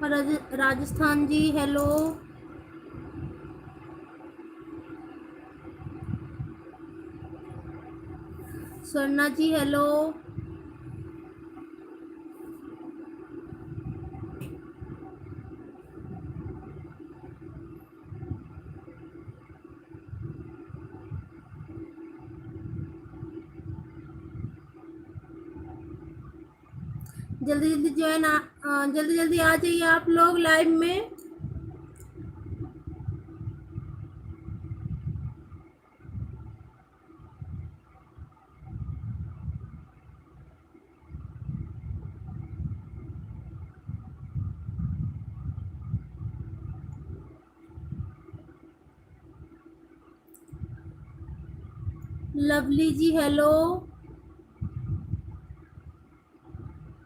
राजस्थान जी hello. Swarna जी hello. जल्दी जल्दी जल्दी जल्दी आ जाइए आप लोग लाइव में। लवली जी हेलो।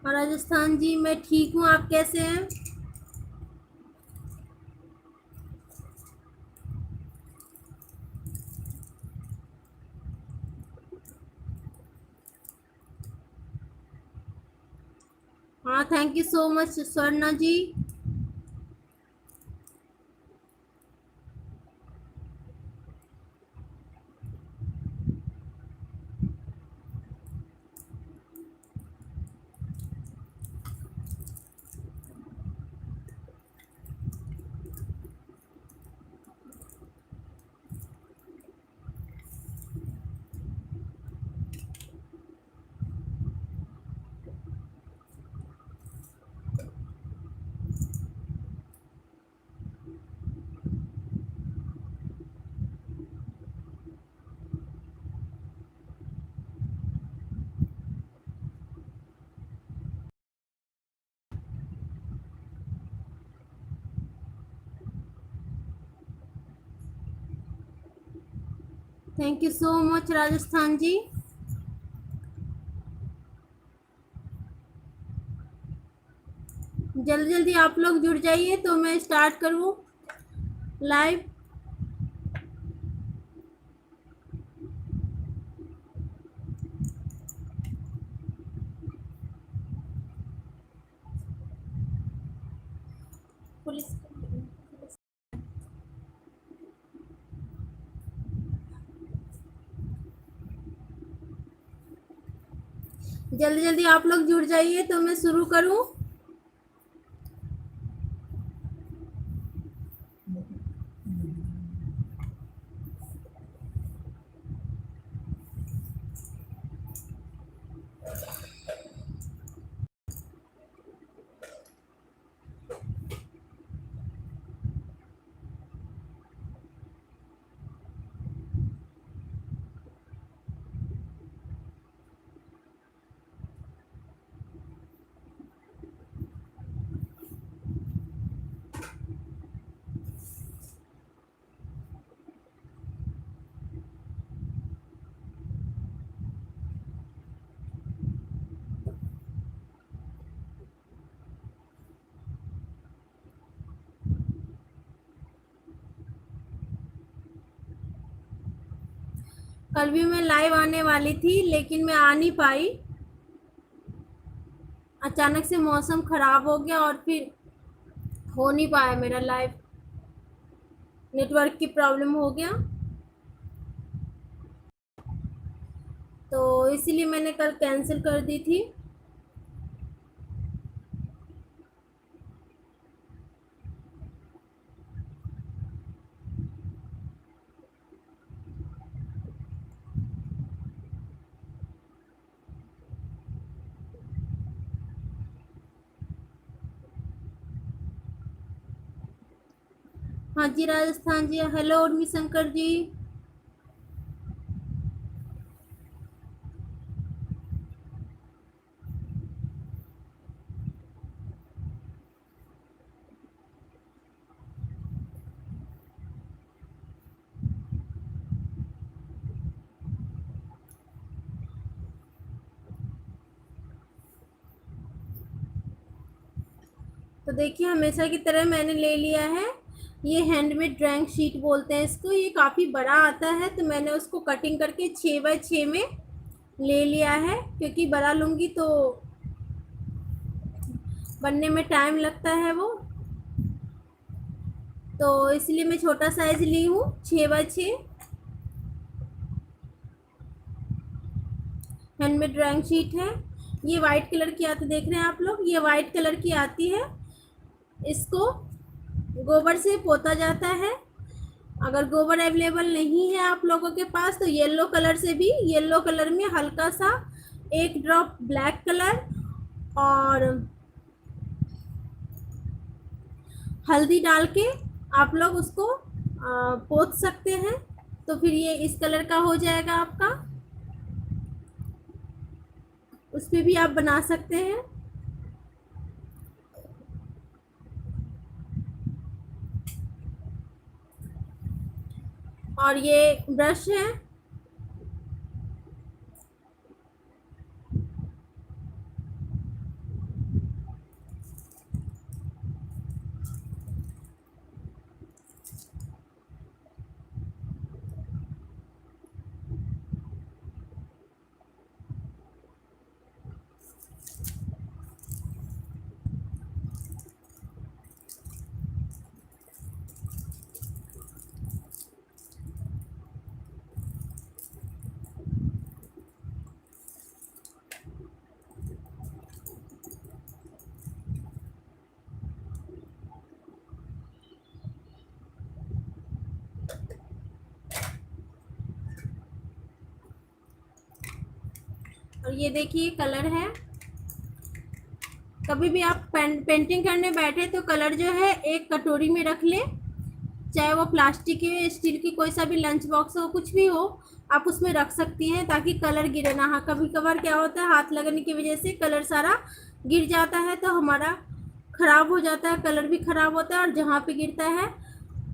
और राजस्थान जी मैं ठीक हूँ, आप कैसे हैं? हाँ, thank you so much Swarna ji. Thank you so much Rajasthan ji. जल्दी जल्दी आप लोग जुड़ जाइए तो मैं स्टार्ट करूँ लाइव। पुलिस जल्दी जल्दी आप लोग जुड़ जाइए तो मैं शुरू करूँ। कल भी मैं लाइव आने वाली थी लेकिन मैं आ नहीं पाई। अचानक से मौसम खराब हो गया और फिर हो नहीं पाया मेरा लाइव। नेटवर्क की प्रॉब्लम हो गया तो इसीलिए मैंने कल कैंसिल कर दी थी। हाँ जी राजस्थान जी हेलो उर्मी शंकर जी। तो देखिए हमेशा की तरह मैंने ले लिया है। ये हैंडमेड ड्राइंग शीट बोलते हैं इसको, ये काफ़ी बड़ा आता है तो मैंने उसको कटिंग करके 6x6 में ले लिया है क्योंकि बड़ा लूँगी तो बनने में टाइम लगता है वो। तो इसलिए मैं छोटा साइज ली हूँ, 6x6 हैंडमेड ड्राइंग शीट है। ये वाइट कलर की आती, देख रहे हैं आप लोग, ये वाइट कलर की आती है। इसको गोबर से पोता जाता है। अगर गोबर अवेलेबल नहीं है आप लोगों के पास तो येलो कलर से भी, येलो कलर में हल्का सा एक ड्रॉप ब्लैक कलर और हल्दी डाल के आप लोग उसको पोत सकते हैं। तो फिर ये इस कलर का हो जाएगा आपका। उस पर भी आप बना सकते हैं। और ये ब्रश है। और ये देखिए कलर है। कभी भी आप पेंटिंग करने बैठे तो कलर जो है एक कटोरी में रख ले, चाहे वो प्लास्टिक के स्टील की कोई सा भी लंच बॉक्स हो, कुछ भी हो, आप उसमें रख सकती हैं ताकि कलर गिरे ना। हाँ, कभी कभार क्या होता है हाथ लगने की वजह से कलर सारा गिर जाता है तो हमारा ख़राब हो जाता है, कलर भी ख़राब होता है। और जहाँ पे गिरता है,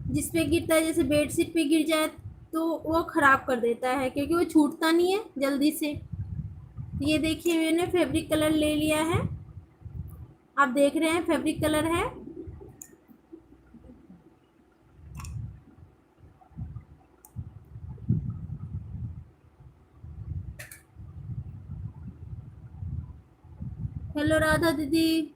जिस पे गिरता है, जैसे बेडशीट पे गिर जाए तो वो ख़राब कर देता है, क्योंकि वो छूटता नहीं है जल्दी से। ये देखिए मैंने फैब्रिक कलर ले लिया है, आप देख रहे हैं फैब्रिक कलर है। हेलो राधा दीदी।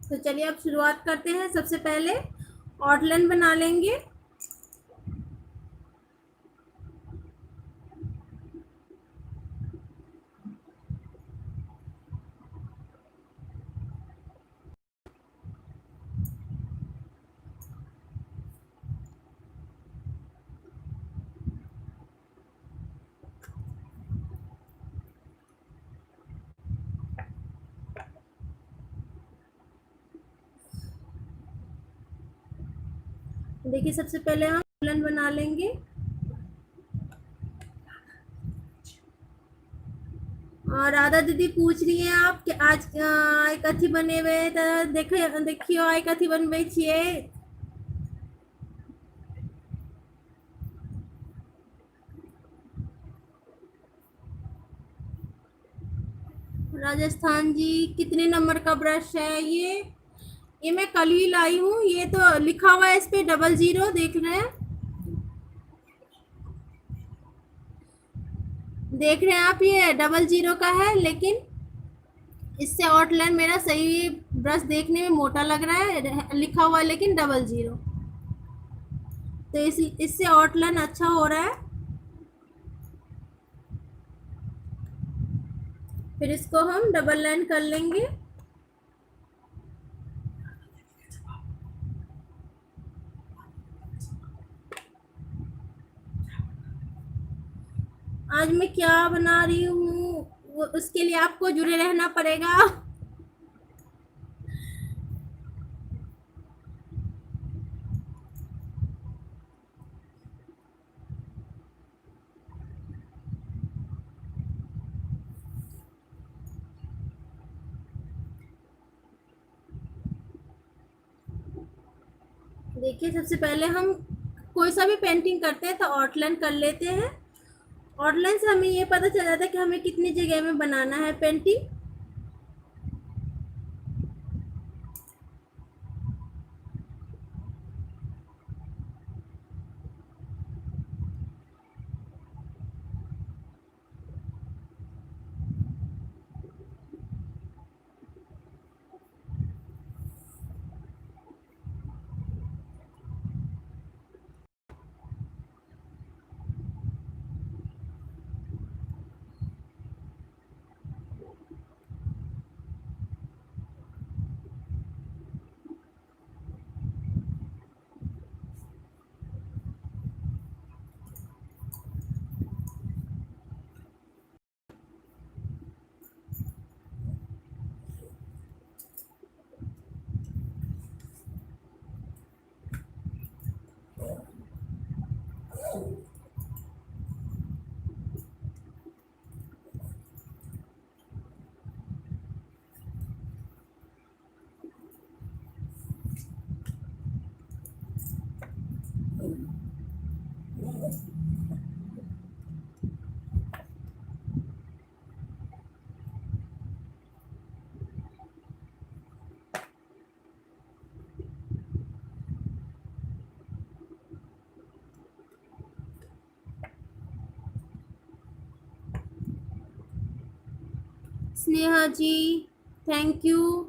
तो चलिए अब शुरुआत करते हैं। सबसे पहले आउटलाइन बना लेंगे। देखिए सबसे पहले हम आउटलाइन बना लेंगे। और राधा दीदी पूछ रही हैं आप कि आज आय कथी बनेबे, तो देखियो आय कथी बनबै छियै। राजस्थान जी, कितने नंबर का ब्रश है ये मैं कल ही लाई हूँ। ये तो लिखा हुआ है इस पे 00, देख रहे हैं, देख रहे हैं आप, ये 00 का है, लेकिन इससे आउटलाइन मेरा सही, ब्रश देखने में मोटा लग रहा है लिखा हुआ, लेकिन 00। तो इससे आउटलाइन अच्छा हो रहा है। फिर इसको हम डबल लाइन कर लेंगे। आज मैं क्या बना रही हूँ, उसके लिए आपको जुड़े रहना पड़ेगा। देखिए, सबसे पहले हम कोई सा भी पेंटिंग करते हैं तो आउटलाइन कर लेते हैं। आउटलाइन से हमें ये पता चल जाता है कि हमें कितनी जगह में बनाना है painting. Sneha ji, thank you.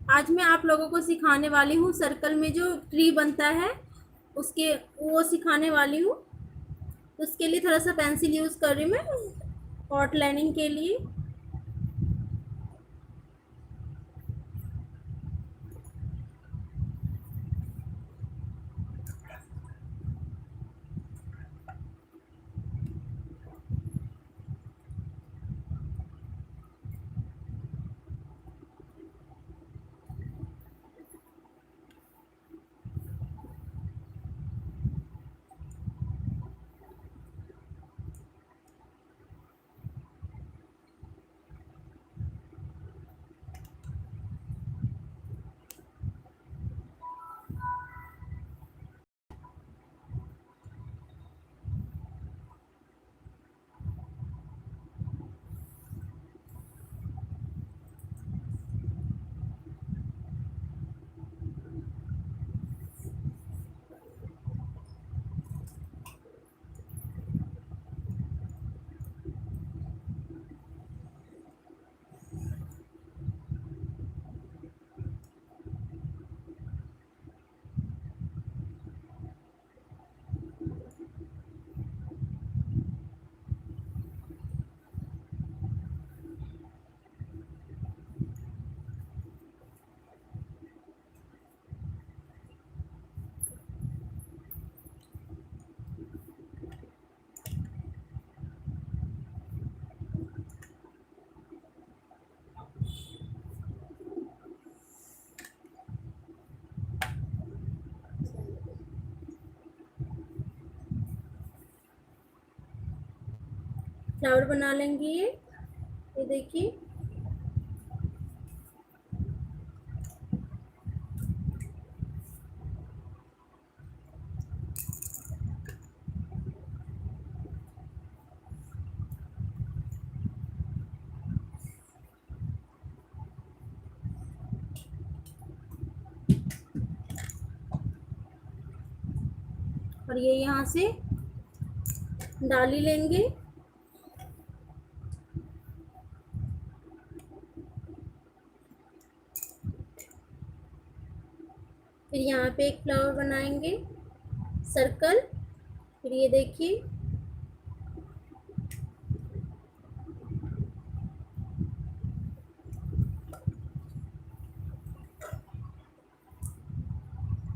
आज मैं आप लोगों को सिखाने वाली हूँ सर्कल में जो ट्री बनता है, उसके वो सिखाने वाली हूँ। उसके लिए थोड़ा सा पेंसिल यूज़ कर रही हूँ मैं आउटलाइनिंग के लिए। फ्लावर बना लेंगे ये देखिए। और ये यहाँ से डाली लेंगे। फिर यहाँ पे एक फ्लावर बनाएंगे सर्कल। फिर ये देखिए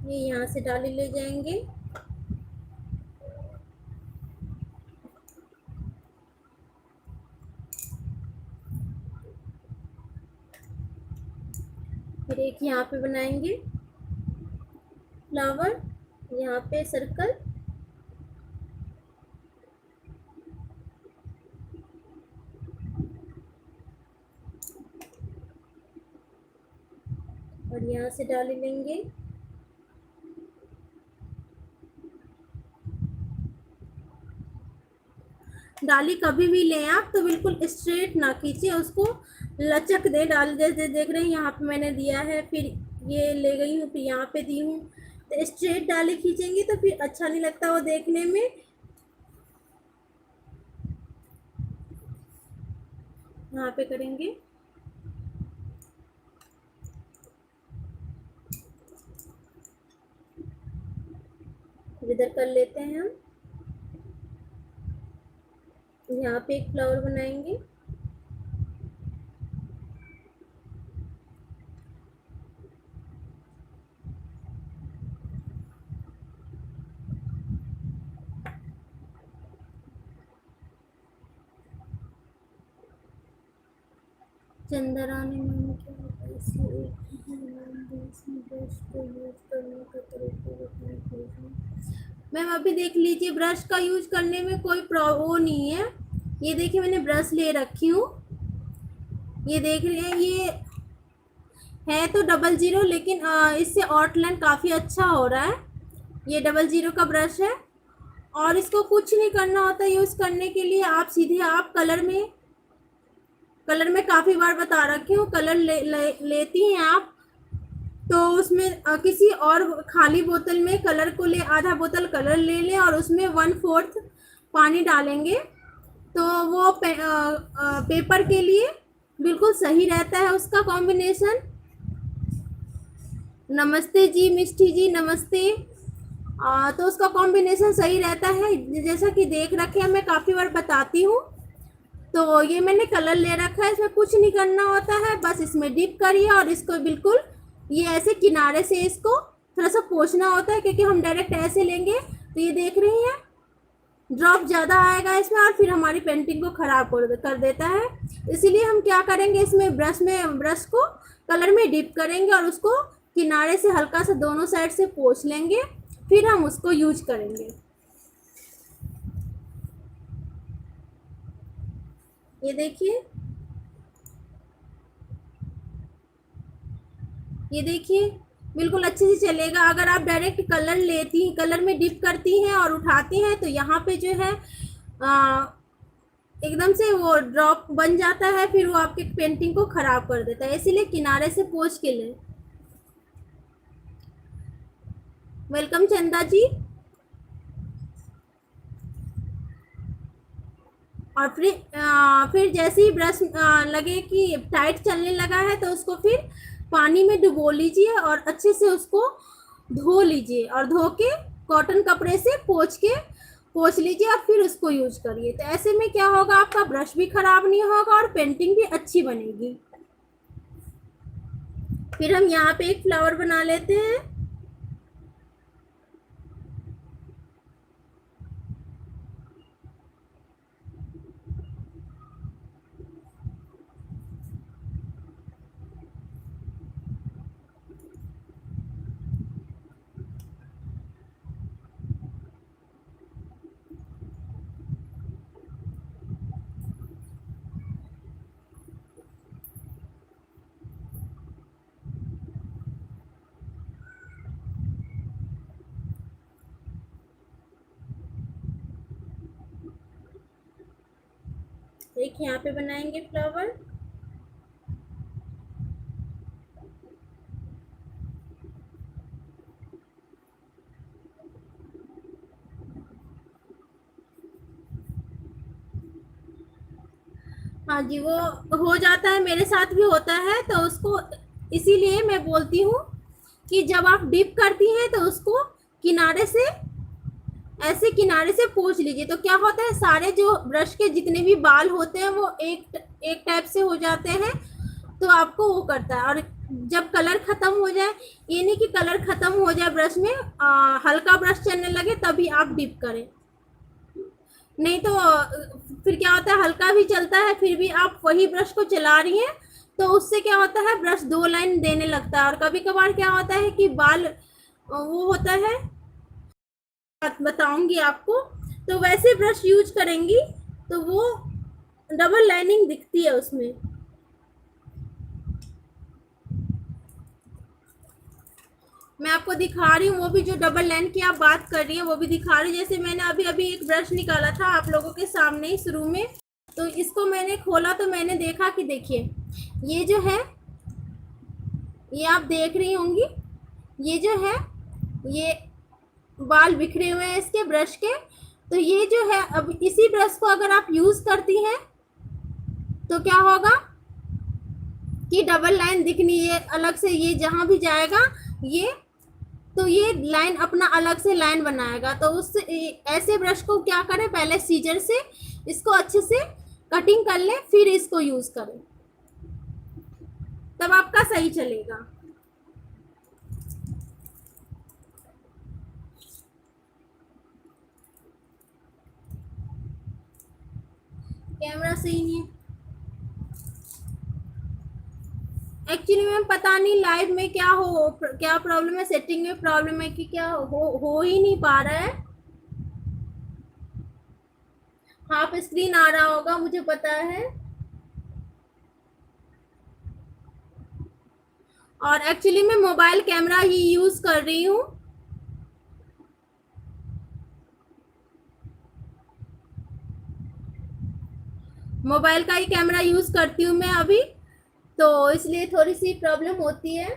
ये यहाँ से डाली ले जाएंगे। फिर एक यहाँ पे बनाएंगे फ्लावर, यहाँ पे सर्कल। और यहाँ से डाली लेंगे। डाली कभी भी लें आप तो बिल्कुल स्ट्रेट ना खींचे उसको, लचक दे डाल जैसे देख रहे हैं यहाँ पे मैंने दिया है, फिर ये ले गई हूँ, फिर यहाँ पे दी हूँ। तो स्ट्रेट डाली खींचेंगी तो फिर अच्छा नहीं लगता वो देखने में। यहाँ पे करेंगे। इधर कर लेते हैं हम। यहाँ पे एक फ्लावर बनाएंगे। चंदा रानी मैम क्या होता है इसलिए ब्रश को यूज करने का तरीका बताएं प्लीज। मैम अभी देख लीजिए ब्रश का यूज करने में कोई वो नहीं है। ये देखिए मैंने ब्रश ले रखी हूँ, ये देख रहे हैं, ये है तो 00 लेकिन इससे आउटलाइन काफ़ी अच्छा हो रहा है। ये 00 का ब्रश है और इसको कुछ नहीं करना होता यूज़ करने के लिए। आप सीधे आप कलर में काफ़ी बार बता रखी हूँ, कलर लेती हैं आप तो उसमें किसी और खाली बोतल में कलर को आधा बोतल कलर ले लें और उसमें 1/4 पानी डालेंगे तो वो पेपर के लिए बिल्कुल सही रहता है उसका कॉम्बिनेशन। नमस्ते जी मिष्टी जी, नमस्ते। तो उसका कॉम्बिनेशन सही रहता है, जैसा कि देख रखे हैं, मैं काफ़ी बार बताती हूँ। तो ये मैंने कलर ले रखा है, इसमें कुछ नहीं करना होता है, बस इसमें डिप करिए और इसको बिल्कुल ये ऐसे किनारे से इसको थोड़ा सा पोंछना होता है क्योंकि हम डायरेक्ट ऐसे लेंगे तो ये देख रही हैं ड्रॉप ज़्यादा आएगा इसमें और फिर हमारी पेंटिंग को ख़राब कर देता है। इसीलिए हम क्या करेंगे, इसमें ब्रश को कलर में डिप करेंगे और उसको किनारे से हल्का सा दोनों साइड से पोंछ लेंगे, फिर हम उसको यूज करेंगे। ये देखिए, ये देखिए बिल्कुल अच्छे से चलेगा। अगर आप डायरेक्ट कलर में डिप करती हैं और उठाती हैं तो यहाँ पे जो है एकदम से वो ड्रॉप बन जाता है, फिर वो आपके पेंटिंग को ख़राब कर देता है, इसीलिए किनारे से पोंछ के लें। वेलकम चंदा जी। और फिर जैसे ही ब्रश लगे कि टाइट चलने लगा है तो उसको फिर पानी में डुबो लीजिए और अच्छे से उसको धो लीजिए और धो के कॉटन कपड़े से पोंछ लीजिए और फिर उसको यूज करिए। तो ऐसे में क्या होगा, आपका ब्रश भी खराब नहीं होगा और पेंटिंग भी अच्छी बनेगी। फिर हम यहाँ पे एक फ्लावर बना लेते हैं। एक यहाँ पे बनाएंगे फ्लावर। हाँ जी, वो हो जाता है, मेरे साथ भी होता है, तो उसको इसीलिए मैं बोलती हूँ कि जब आप डिप करती हैं तो उसको किनारे से, ऐसे किनारे से पोंछ लीजिए, तो क्या होता है सारे जो ब्रश के जितने भी बाल होते हैं वो एक एक टाइप से हो जाते हैं, तो आपको वो करता है। और जब कलर खत्म हो जाए, ये नहीं कि कलर खत्म हो जाए ब्रश में, हल्का ब्रश चलने लगे तभी आप डिप करें, नहीं तो फिर क्या होता है हल्का भी चलता है फिर भी आप वही ब्रश को चला रही हैं, तो उससे क्या होता है ब्रश दो लाइन देने लगता है। और कभी कभार क्या होता है कि बाल वो होता है, बताऊंगी आपको, तो वैसे ब्रश यूज करेंगी तो वो डबल लाइनिंग दिखती है उसमें। मैं आपको दिखा रही हूँ, वो भी जो डबल लाइन की आप बात कर रही है वो भी दिखा रही हूँ। जैसे मैंने अभी अभी एक ब्रश निकाला था आप लोगों के सामने ही शुरू में, तो इसको मैंने खोला तो मैंने देखा कि देखिए ये जो है, ये आप देख रही होंगी, ये जो है ये बाल बिखरे हुए हैं इसके ब्रश के। तो ये जो है अब इसी ब्रश को अगर आप यूज करती हैं तो क्या होगा कि डबल लाइन दिखनी है अलग से, ये जहां भी जाएगा ये, तो ये लाइन अपना अलग से लाइन बनाएगा। तो उस ऐसे ब्रश को क्या करें, पहले सीजर से इसको अच्छे से कटिंग कर ले फिर इसको यूज करें, तब आपका सही चलेगा। कैमरा सही नहीं है एक्चुअली मैम, पता नहीं लाइव में क्या प्रॉब्लम है, सेटिंग में प्रॉब्लम है कि क्या हो ही नहीं पा रहा है। हाफ स्क्रीन आ रहा होगा मुझे पता है। और एक्चुअली मैं मोबाइल कैमरा ही यूज कर रही हूँ। मोबाइल का ही कैमरा यूज करती हूँ मैं अभी, तो इसलिए थोड़ी सी प्रॉब्लम होती है,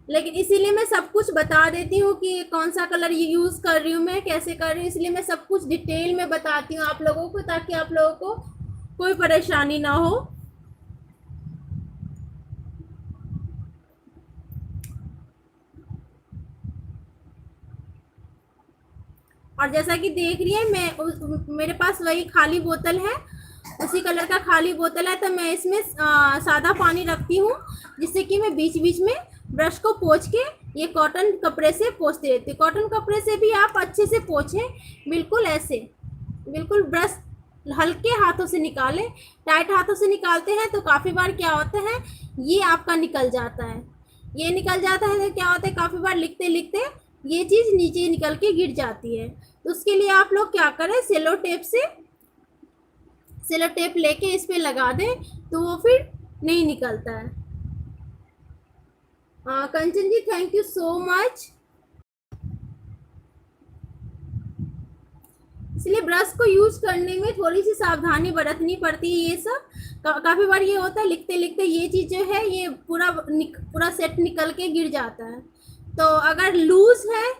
लेकिन इसीलिए मैं सब कुछ बता देती हूँ कि कौन सा कलर यूज कर रही हूँ मैं, कैसे कर रही हूँ, इसलिए मैं सब कुछ डिटेल में बताती हूँ आप लोगों को, ताकि आप लोगों को कोई परेशानी ना हो। और जैसा कि देख रही है मेरे पास वही खाली बोतल है, उसी कलर का खाली बोतल है, तो मैं इसमें सादा पानी रखती हूँ, जिससे कि मैं बीच बीच में ब्रश को पोंछ के ये कॉटन कपड़े से पोंछती रहती हूँ। कॉटन कपड़े से भी आप अच्छे से पोंछें, बिल्कुल ऐसे, बिल्कुल ब्रश हल्के हाथों से निकालें। टाइट हाथों से निकालते हैं तो काफ़ी बार क्या होता है ये आपका निकल जाता है, ये निकल जाता है तो क्या होता है काफ़ी बार लिखते लिखते ये चीज़ नीचे निकल के गिर जाती है। तो उसके लिए आप लोग क्या करें, सेलो टेप लेके इस पे लगा दें तो वो फिर नहीं निकलता है। कंचन ji thank you so much. इसलिए ब्रश को यूज करने में थोड़ी सी सावधानी बरतनी पड़ती है। ये सब काफी बार ये होता है लिखते लिखते ये चीज जो है ये पूरा सेट निकल के गिर जाता है। तो अगर लूज है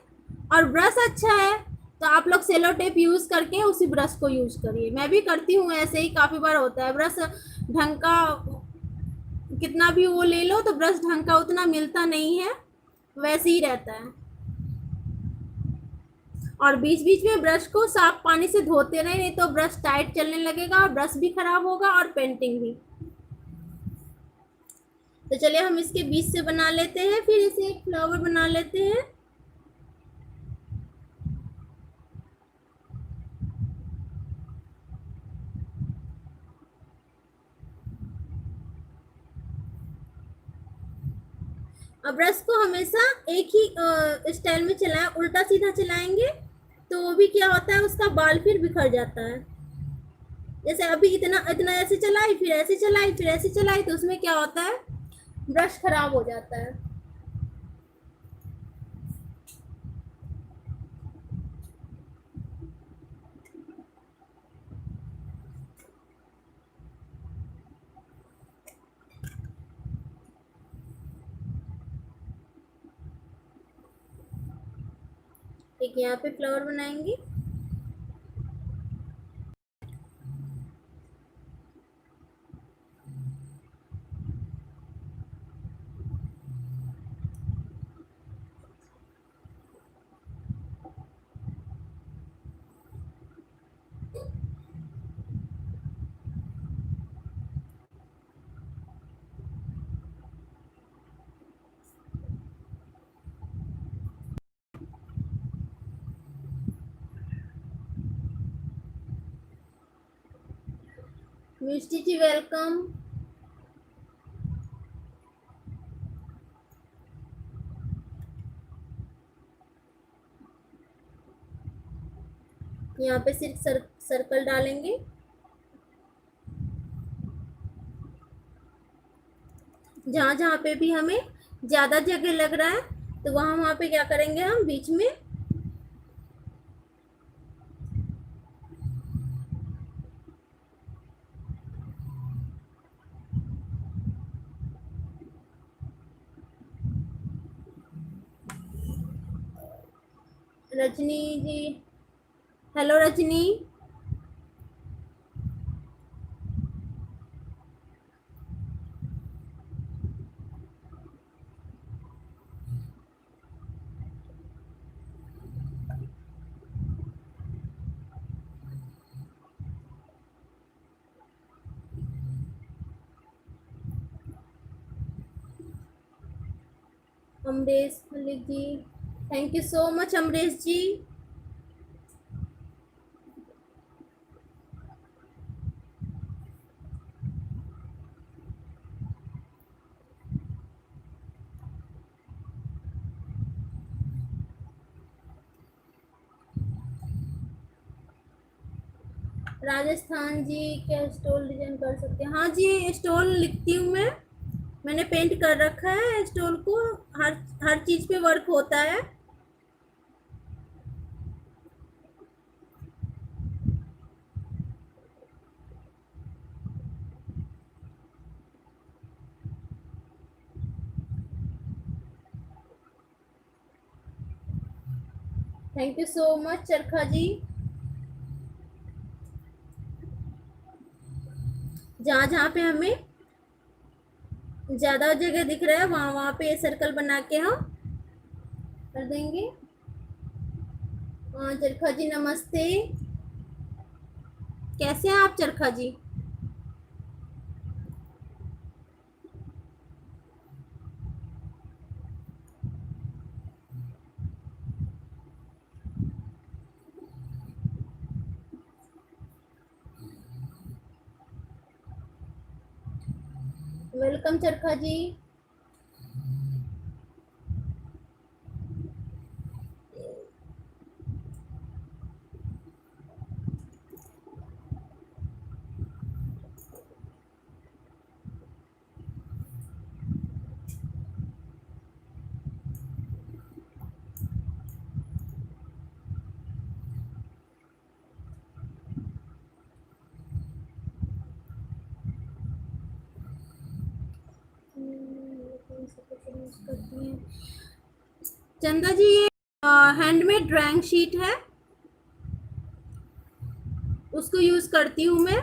और ब्रश अच्छा है तो आप लोग सेलो टेप यूज करके उसी ब्रश को यूज करिए। मैं भी करती हूँ ऐसे ही, काफी बार होता है ब्रश ढंग का कितना भी वो ले लो तो ब्रश ढंग का उतना मिलता नहीं है, वैसे ही रहता है। और बीच बीच में ब्रश को साफ पानी से धोते रहे, नहीं तो ब्रश टाइट चलने लगेगा, ब्रश भी खराब होगा और पेंटिंग भी। तो चलिए हम इसके बीच से बना लेते हैं, फिर इसे एक फ्लावर बना लेते हैं। अब ब्रश को हमेशा एक ही स्टाइल में चलाएं, उल्टा सीधा चलाएंगे तो वो भी क्या होता है उसका बाल फिर बिखर जाता है। जैसे अभी इतना इतना ऐसे चलाई फिर ऐसे चलाई फिर ऐसे चलाई तो उसमें क्या होता है ब्रश खराब हो जाता है। एक यहाँ पे फ्लावर बनाएंगे। मिष्टी जी वेलकम। यहाँ पे सिर्फ सर्कल डालेंगे। जहाँ जहाँ पे भी हमें ज़्यादा जगह लग रहा है तो वहाँ वहाँ पे क्या करेंगे हम बीच में Rajni ji, hello Rajni. Amresh Malik ji, thank you so much Amresh ji. Rajasthan ji, क्या स्टोल डिजाइन कर सकते हैं? हाँ जी, स्टोल लिखती हूँ मैं। मैंने पेंट कर रखा है स्टोल को। हर हर चीज़ पे वर्क होता है। थैंक यू सो मच चरखा जी। जहाँ जहाँ पे हमें ज़्यादा जगह दिख रहा है वहाँ वहाँ पे ये सर्कल बना के हम कर देंगे। चरखा जी नमस्ते, कैसे हैं आप चरखा जी? वेलकम चरखा जी। चंदा जी, ये हैंडमेड ड्राइंग शीट है, उसको यूज करती हूँ मैं।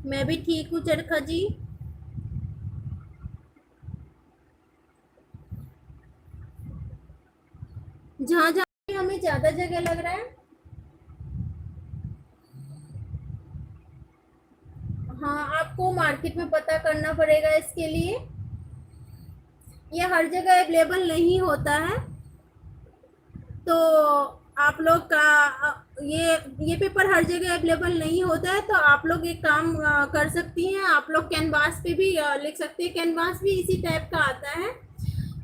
मैं भी ठीक हूँ चरखा जी। जहाँ जहाँ पे हमें ज्यादा जगह लग रहा है, हाँ आपको मार्केट में पता करना पड़ेगा इसके लिए। ये हर जगह अवेलेबल नहीं होता है, तो आप लोग का ये पेपर हर जगह अवेलेबल नहीं होता है, तो आप लोग एक काम कर सकती हैं। आप लोग कैनवास पे भी लिख सकते हैं। कैनवास भी इसी टाइप का आता है।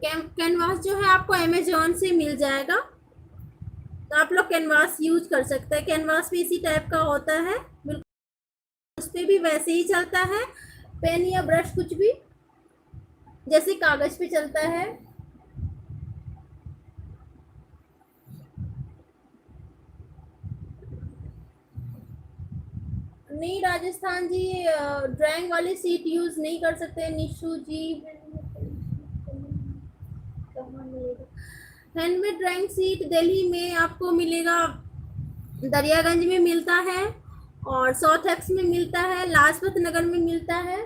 कैनवास जो है आपको अमेजोन से मिल जाएगा, तो आप लोग कैनवास यूज कर सकते हैं। कैनवास भी इसी टाइप का होता है, बिल्कुल उस पे भी वैसे ही चलता है। पेन या ब्रश कुछ भी जैसे कागज पे चलता है। नहीं राजस्थान जी, ड्राइंग वाली सीट यूज नहीं कर सकते निशु जी। कहाँ मिलेगा हैंडमेड ड्राइंग सीट? दिल्ली में आपको मिलेगा, दरियागंज में मिलता है और साउथ एक्स में मिलता है, लाजपत नगर में मिलता है।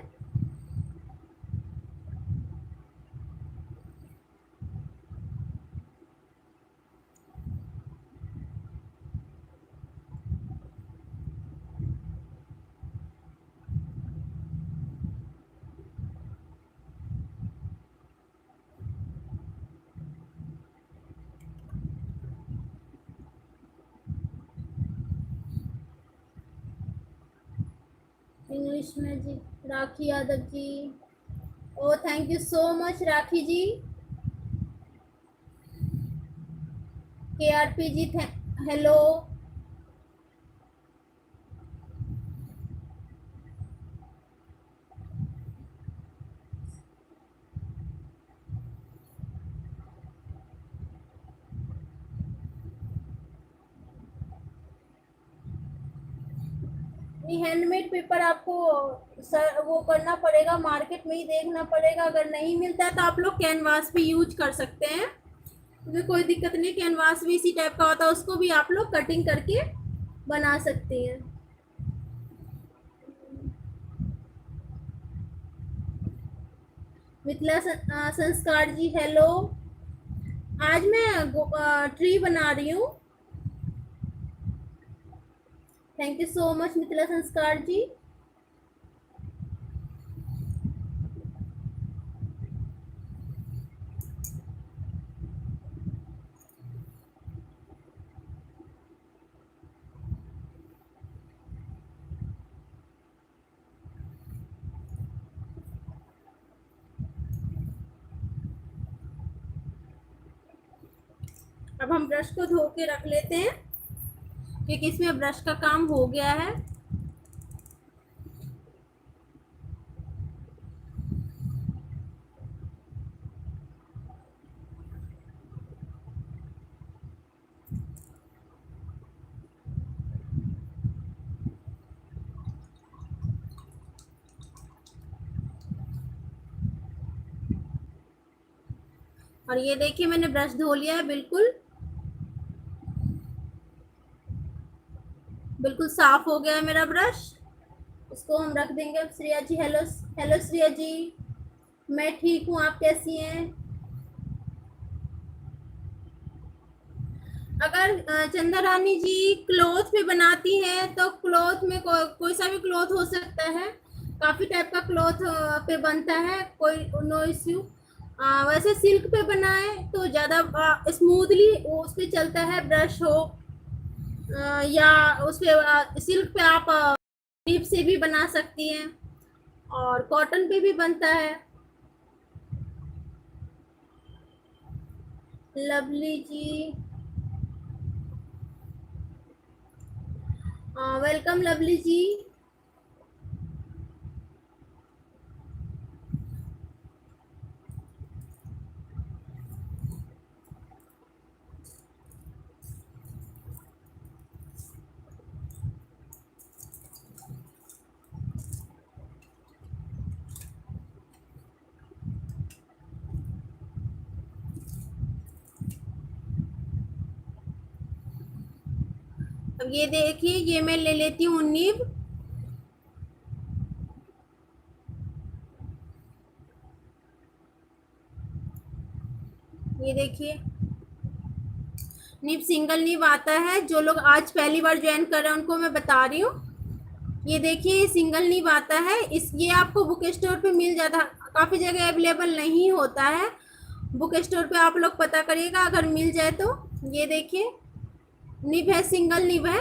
इंग्लिश में ji, Rakhi Yadav ji. Oh thank you so much Rakhi ji. KRP ji, hello. Handmade paper आपको सर वो करना पड़ेगा, मार्केट में ही देखना पड़ेगा। अगर नहीं मिलता है तो आप लोग कैनवास भी यूज कर सकते हैं, क्योंकि कोई दिक्कत नहीं। कैनवास भी इसी टाइप का होता है, उसको भी आप लोग कटिंग करके बना सकते हैं। मिथिला संस्कार जी, हेलो। आज मैं ट्री बना रही हूँ। Thank you so much Mithila Sanskar जी। अब हम ब्रश को धो के रख लेते हैं, क्योंकि इसमें ब्रश का काम हो गया है। और ये देखिए मैंने ब्रश धो लिया है, बिल्कुल बिल्कुल साफ हो गया है मेरा ब्रश। इसको हम रख देंगे। श्रेया जी, हेलो। हेलो श्रेया जी, मैं ठीक हूँ, आप कैसी हैं? अगर चंदा रानी जी क्लॉथ पे बनाती हैं तो क्लॉथ में कोई सा भी क्लॉथ हो सकता है। काफ़ी टाइप का क्लॉथ पे बनता है, कोई नो इश्यू। वैसे सिल्क पे बनाए तो ज़्यादा स्मूथली उस पर चलता है, ब्रश हो या उस पे सिल्क पे आप टिप से भी बना सकती हैं, और कॉटन पे भी बनता है। लवली जी, वेलकम लवली जी। अब ये देखिए, ये मैं ले लेती हूँ निब। ये देखिए निब सिंगल निब आता है। जो लोग आज पहली बार ज्वाइन कर रहे हैं उनको मैं बता रही हूँ। ये देखिए सिंगल निब आता है। ये आपको बुक स्टोर पे मिल जाता, काफ़ी जगह अवेलेबल नहीं होता है। बुक स्टोर पे आप लोग पता करिएगा अगर मिल जाए तो। ये देखिए निब है, सिंगल निब है।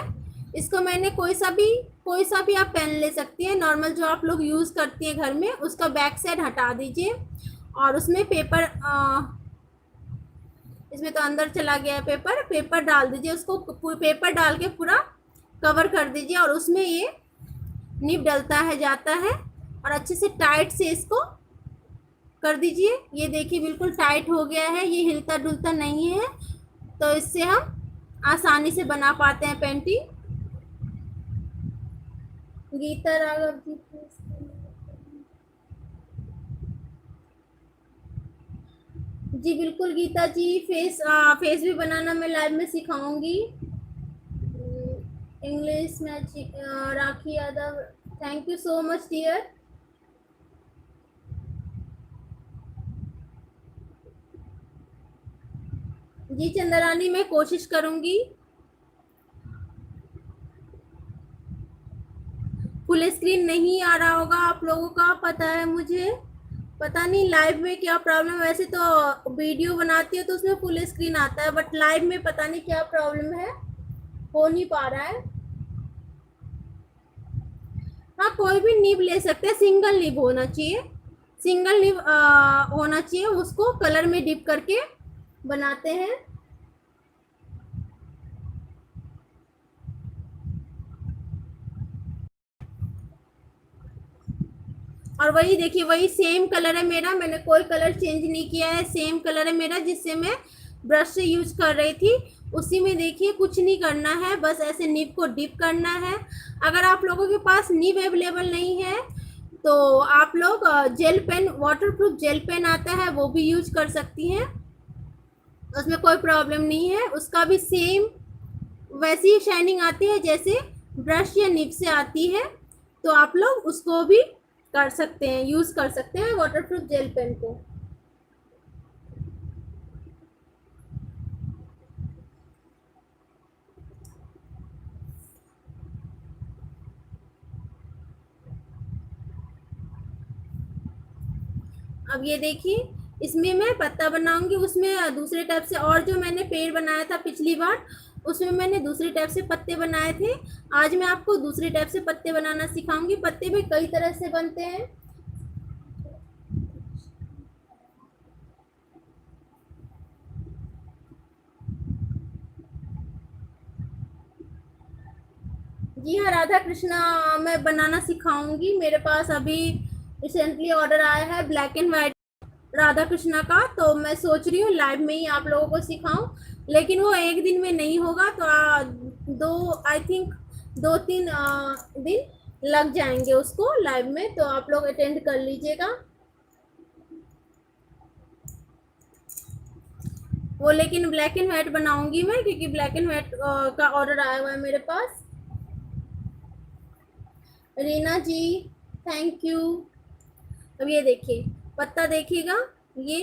इसको मैंने कोई सा भी आप पेन ले सकती हैं, नॉर्मल जो आप लोग यूज़ करती हैं घर में। उसका बैक साइड हटा दीजिए और उसमें पेपर इसमें तो अंदर चला गया है पेपर। पेपर डाल दीजिए, उसको पेपर डाल के पूरा कवर कर दीजिए और उसमें ये निब डलता है जाता है और अच्छे से टाइट से इसको कर दीजिए। ये देखिए बिल्कुल टाइट हो गया है, ये हिलता डुलता नहीं है, तो इससे हम आसानी से बना पाते हैं पेंटिंग। गीता राघव जी, जी बिल्कुल गीता जी, फेस भी बनाना मैं लाइव में सिखाऊंगी। इंग्लिश में Rakhi Yadav, thank you so much dear. Ji Chandrani, मैं कोशिश करूंगी। फुल स्क्रीन नहीं आ रहा होगा आप लोगों का, पता है मुझे, पता नहीं लाइव में क्या प्रॉब्लम। वैसे तो वीडियो बनाती है तो उसमें फुल स्क्रीन आता है, बट लाइव में पता नहीं क्या प्रॉब्लम है, हो नहीं पा रहा है। हाँ कोई भी निब ले सकते हैं, सिंगल निब होना चाहिए, सिंगल निब होना चाहिए, उसको कलर में डिप करके बनाते हैं। और वही देखिए, वही सेम कलर है मेरा, मैंने कोई कलर चेंज नहीं किया है, सेम कलर है मेरा जिससे मैं ब्रश से यूज कर रही थी, उसी में देखिए। कुछ नहीं करना है, बस ऐसे निब को डिप करना है। अगर आप लोगों के पास निब अवेलेबल नहीं है तो आप लोग gel pen, waterproof gel pen आता है, वो भी यूज कर सकती हैं, उसमें कोई प्रॉब्लम नहीं है। उसका भी सेम वैसी ही शाइनिंग आती है जैसे ब्रश या निब से आती है, तो आप लोग उसको भी कर सकते हैं, यूज कर सकते हैं वाटरप्रूफ जेल पेन को। अब ये देखिए, इसमें मैं पत्ता बनाऊंगी, उसमें दूसरे टाइप से, और जो मैंने पेड़ बनाया था पिछली बार उसमें मैंने दूसरे टाइप से पत्ते बनाए थे, आज मैं आपको दूसरे टाइप से पत्ते बनाना सिखाऊंगी। पत्ते भी कई तरह से बनते हैं। जी हाँ राधा कृष्णा मैं बनाना सिखाऊंगी, मेरे पास अभी रिसेंटली ऑर्डर आया है black and white Radha Krishna का, तो मैं सोच रही हूँ लाइव में ही आप लोगों को सिखाऊं, लेकिन वो एक दिन में नहीं होगा, तो दो आई थिंक 2-3 दिन लग जाएंगे उसको लाइव में, तो आप लोग अटेंड कर लीजिएगा वो। लेकिन ब्लैक एंड वाइट बनाऊंगी मैं, क्योंकि ब्लैक एंड वाइट का ऑर्डर आया हुआ है मेरे पास। रीना जी थैंक यू। अब ये देखिए पत्ता देखिएगा, ये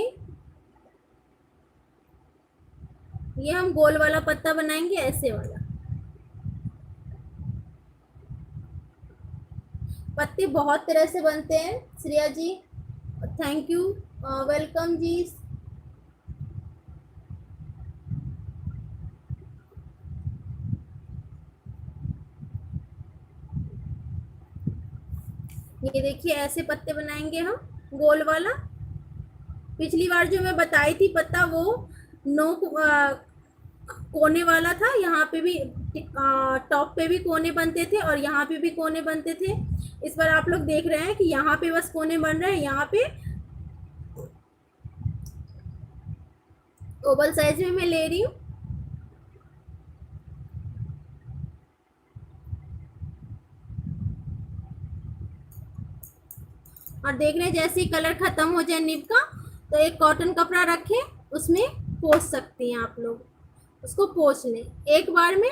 ये हम गोल वाला पत्ता बनाएंगे, ऐसे वाला। पत्ते बहुत तरह से बनते हैं Shreya ji, thank you, welcome जी। ये देखिए ऐसे पत्ते बनाएंगे हम, गोल वाला। पिछली बार जो मैं बताई थी पत्ता, वो नोक कोने वाला था, यहाँ पे भी टॉप पे भी कोने बनते थे और यहाँ पे भी कोने बनते थे। इस बार आप लोग देख रहे हैं कि यहाँ पे बस कोने बन रहे हैं, यहाँ पे ओवल साइज में मैं ले रही हूँ। और देख रहे हैं जैसे ही कलर खत्म हो जाए निब का, तो एक कॉटन कपड़ा रखें, उसमें पोंछ सकती हैं आप लोग, उसको पोंछ लें एक बार में,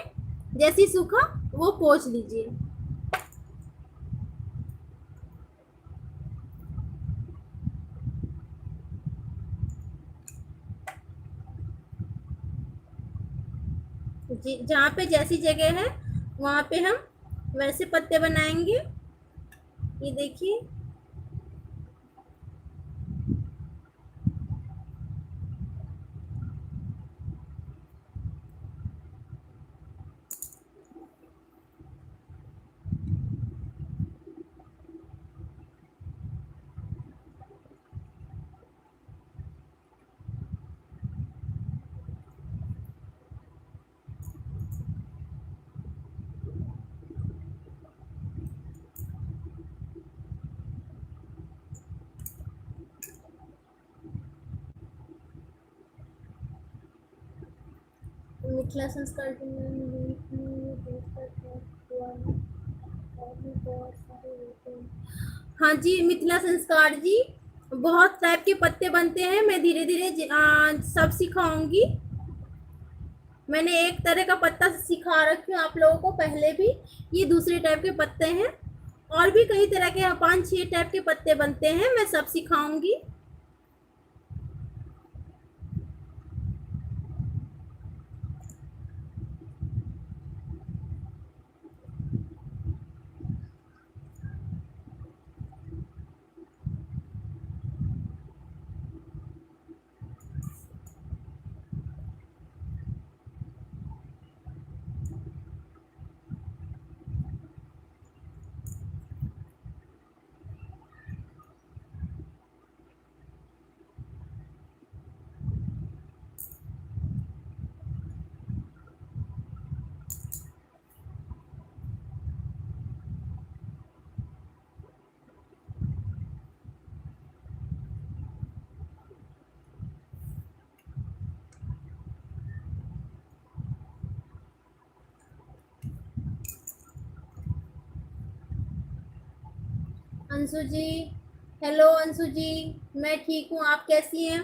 जैसे ही सूखा वो पोंछ लीजिए। जी जहाँ पे जैसी जगह है वहाँ पे हम वैसे पत्ते बनाएंगे। ये देखिए मिथिला संस्कार के और भी बहुत सारे होते हैं। हाँ जी मिथिला संस्कार जी, बहुत टाइप के पत्ते बनते हैं। मैं धीरे धीरे सब सिखाऊंगी। मैंने एक तरह का पत्ता सिखा रखी हूँ आप लोगों को पहले भी। ये दूसरे टाइप के पत्ते हैं। और भी कई तरह के 5-6 टाइप के पत्ते बनते हैं, मैं सब सिखाऊंगी। अंशु जी, हेलो अंशु जी, मैं ठीक हूँ, आप कैसी हैं?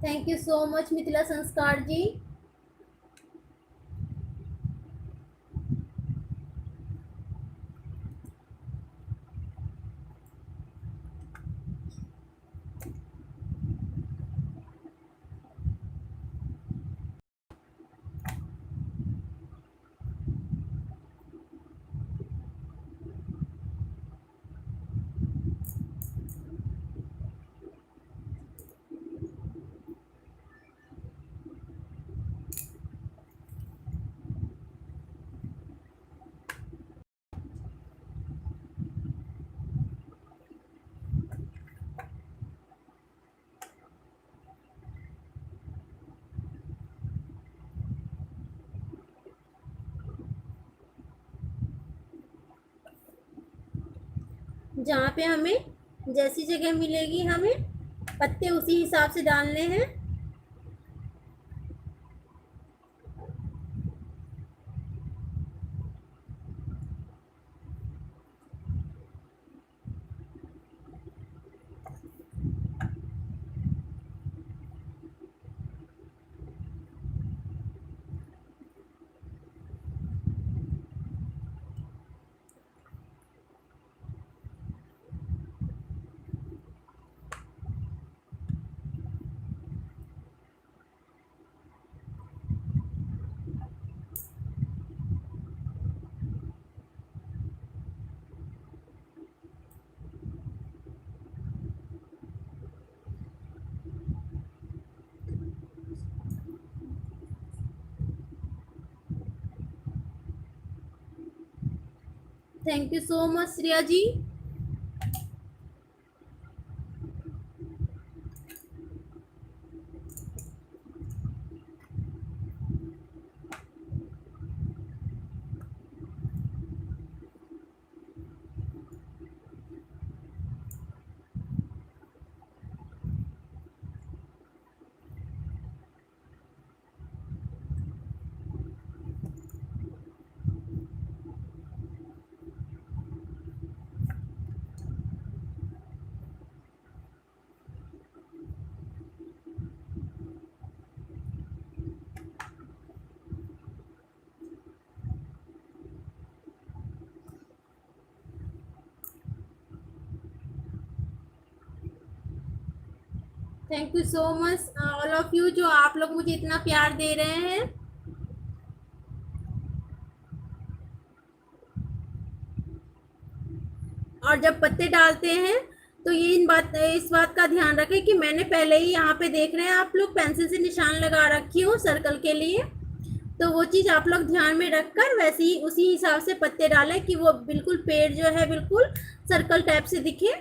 Thank you so much Mithila Sanskar जी। जहाँ पे हमें जैसी जगह मिलेगी हमें पत्ते उसी हिसाब से डालने हैं। Thank you so much Shreya ji. Thank you so much all of you, जो आप लोग मुझे इतना प्यार दे रहे हैं। और जब पत्ते डालते हैं तो ये इस बात का ध्यान रखें कि मैंने पहले ही यहाँ पे देख रहे हैं आप लोग पेंसिल से निशान लगा रखी हूँ सर्कल के लिए। तो वो चीज़ आप लोग ध्यान में रखकर वैसे ही उसी हिसाब से पत्ते डालें कि वो बिल्कुल पेड़ जो है बिल्कुल सर्कल टाइप से दिखे।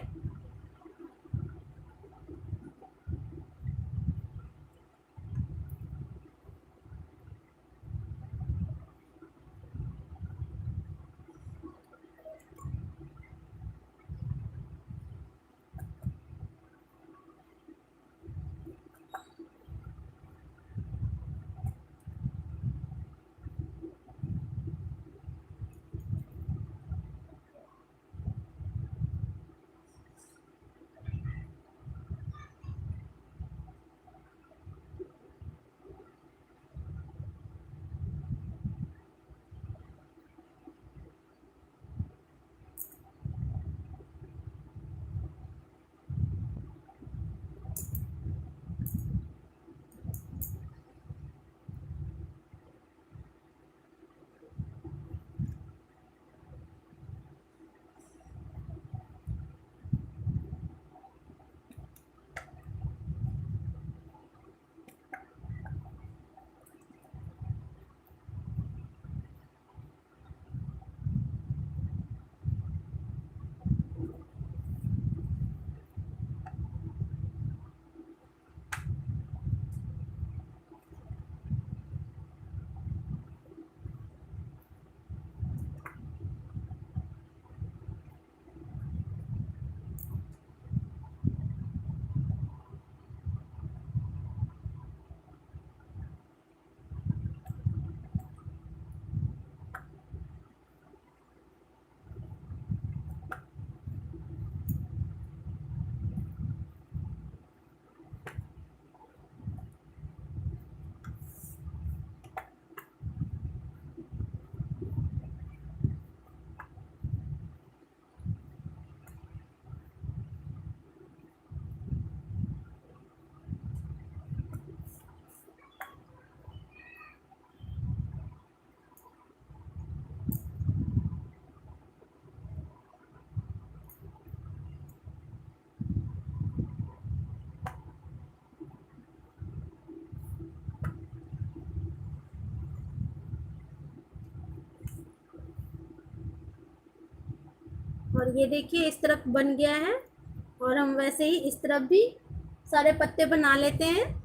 और ये देखिए इस तरफ बन गया है। और हम वैसे ही इस तरफ भी सारे पत्ते बना लेते हैं।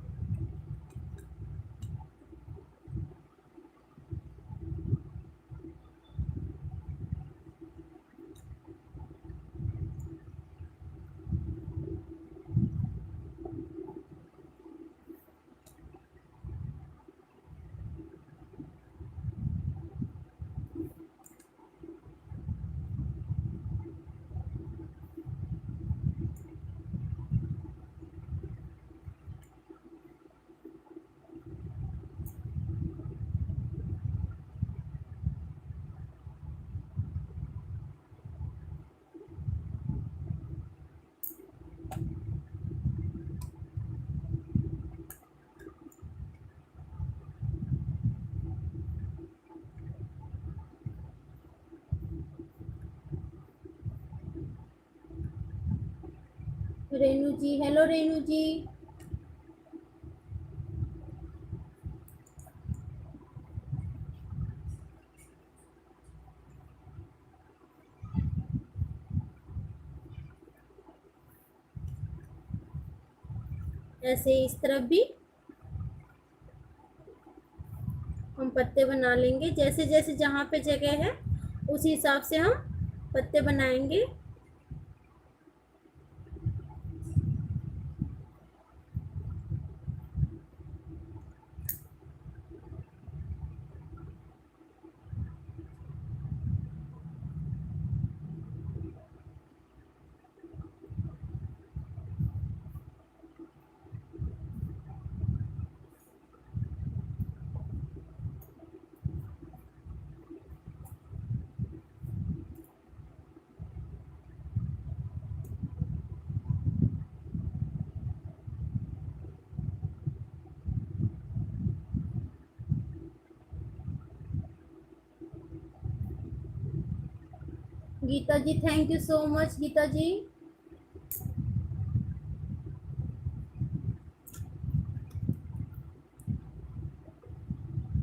रेनू जी, हेलो रेनू जी। ऐसे ही इस तरफ भी हम पत्ते बना लेंगे। जैसे जैसे जहाँ पे जगह है उसी हिसाब से हम पत्ते बनाएंगे। Geeta ji, thank you so much Geeta ji.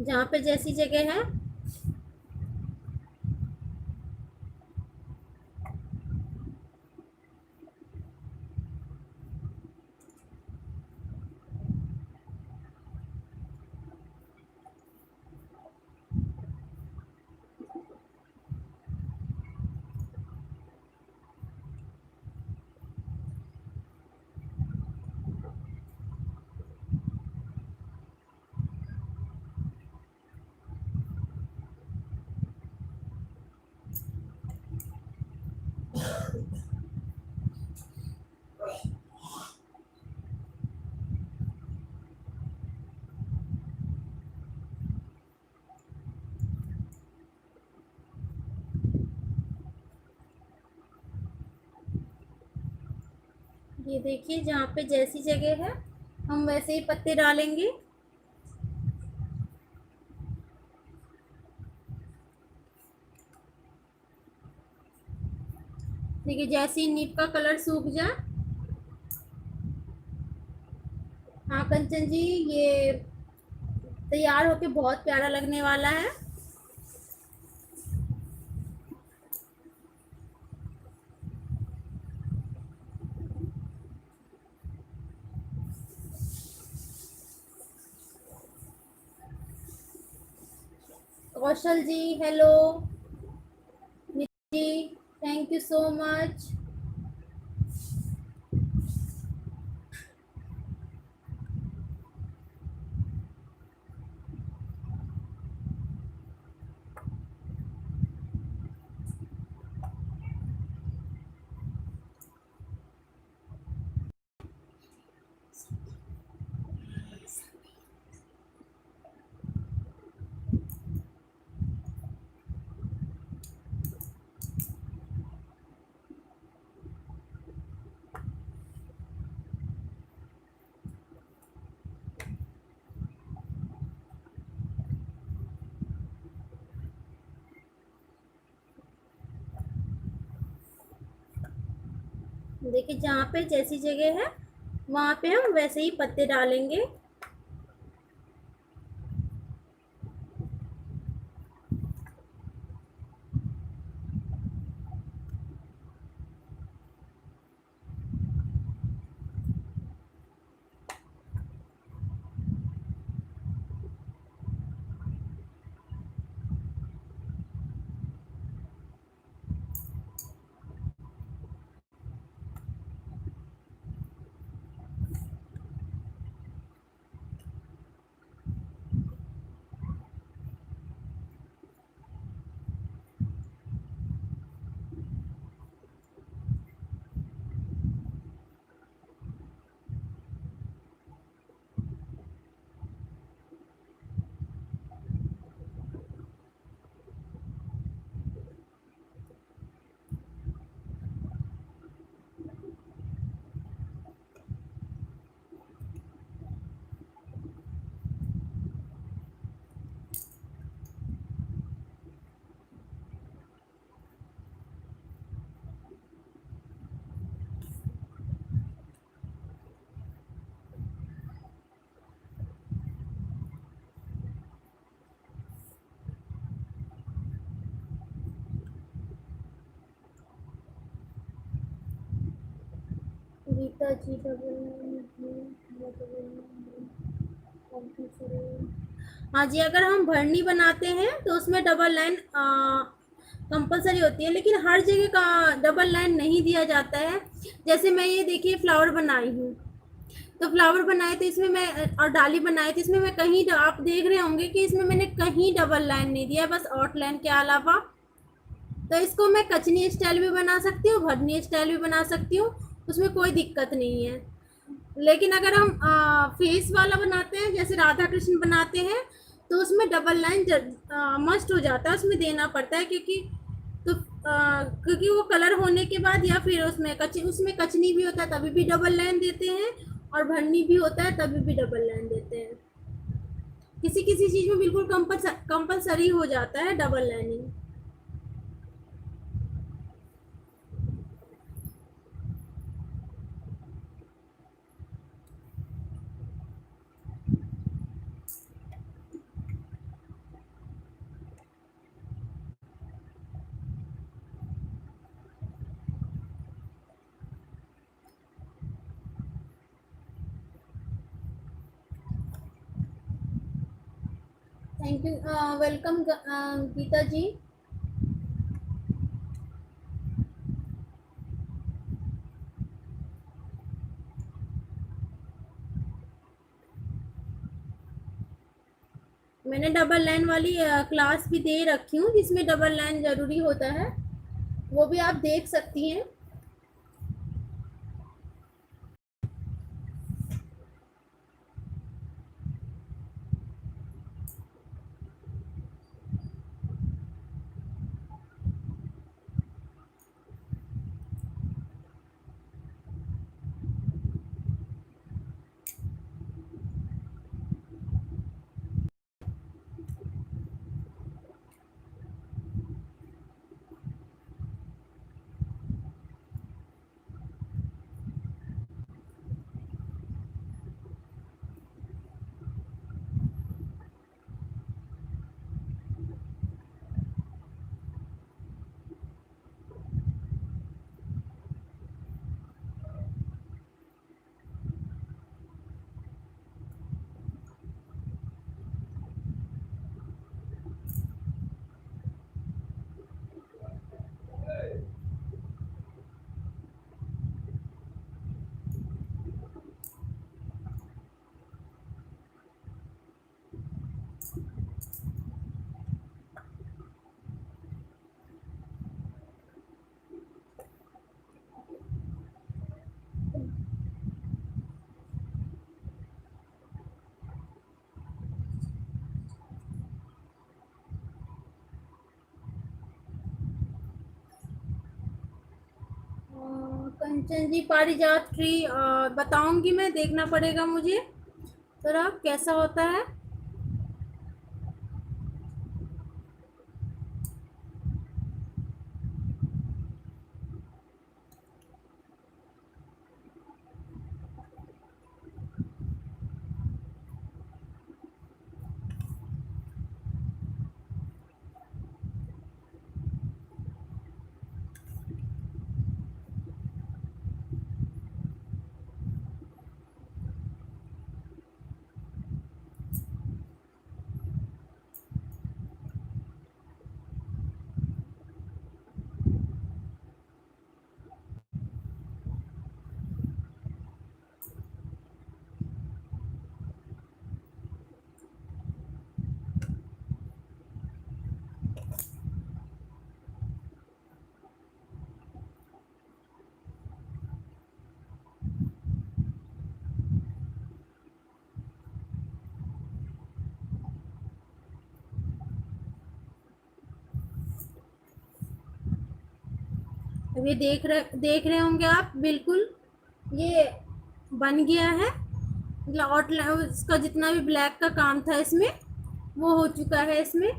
जहाँ पे जैसी जगह है। ये देखिए जहाँ पे जैसी जगह है हम वैसे ही पत्ते डालेंगे। देखिए जैसे ही नीब का कलर सूख जाए। हाँ कंचन जी, ये तैयार होके बहुत प्यारा लगने वाला है। Kaushal ji, hello. Ji, thank you so much. देखिए जहाँ पे जैसी जगह है वहाँ पे हम वैसे ही पत्ते डालेंगे। गीता जी डबल। हाँ जी, अगर हम भरनी बनाते हैं तो उसमें डबल लाइन कंपलसरी होती है, लेकिन हर जगह का डबल लाइन नहीं दिया जाता है। जैसे मैं ये देखिए फ्लावर बनाई हूँ, तो फ्लावर बनाए तो इसमें मैं और डाली बनाई तो इसमें मैं कहीं आप देख रहे होंगे कि इसमें मैंने कहीं डबल लाइन नहीं दिया, बस आउटलाइन के अलावा। तो इसको मैं कचनी स्टाइल भी बना सकती हूँ, भरनी स्टाइल भी बना सकती हूँ, उसमें कोई दिक्कत नहीं है। लेकिन अगर हम फेस वाला बनाते हैं, जैसे राधा कृष्ण बनाते हैं, तो उसमें डबल लाइन मस्ट हो जाता है, उसमें देना पड़ता है, क्योंकि तो क्योंकि वो कलर होने के बाद या फिर उसमें कचनी भी होता है तभी भी डबल लाइन देते हैं, और भरनी भी होता है तभी भी डबल लाइन देते हैं। किसी किसी चीज में बिल्कुल कंपलसरी हो जाता है double lining. Thank you, welcome Geeta ji. मैंने डबल लाइन वाली क्लास भी दे रखी हूँ, जिसमें डबल लाइन जरूरी होता है, वो भी आप देख सकती हैं। कंचन जी पारिजात ट्री बताऊंगी मैं, देखना पड़ेगा मुझे जरा कैसा होता है। अब ये देख रहे होंगे आप, बिल्कुल ये बन गया है। आउटलाइन इसका जितना भी ब्लैक का काम था इसमें, वो हो चुका है इसमें।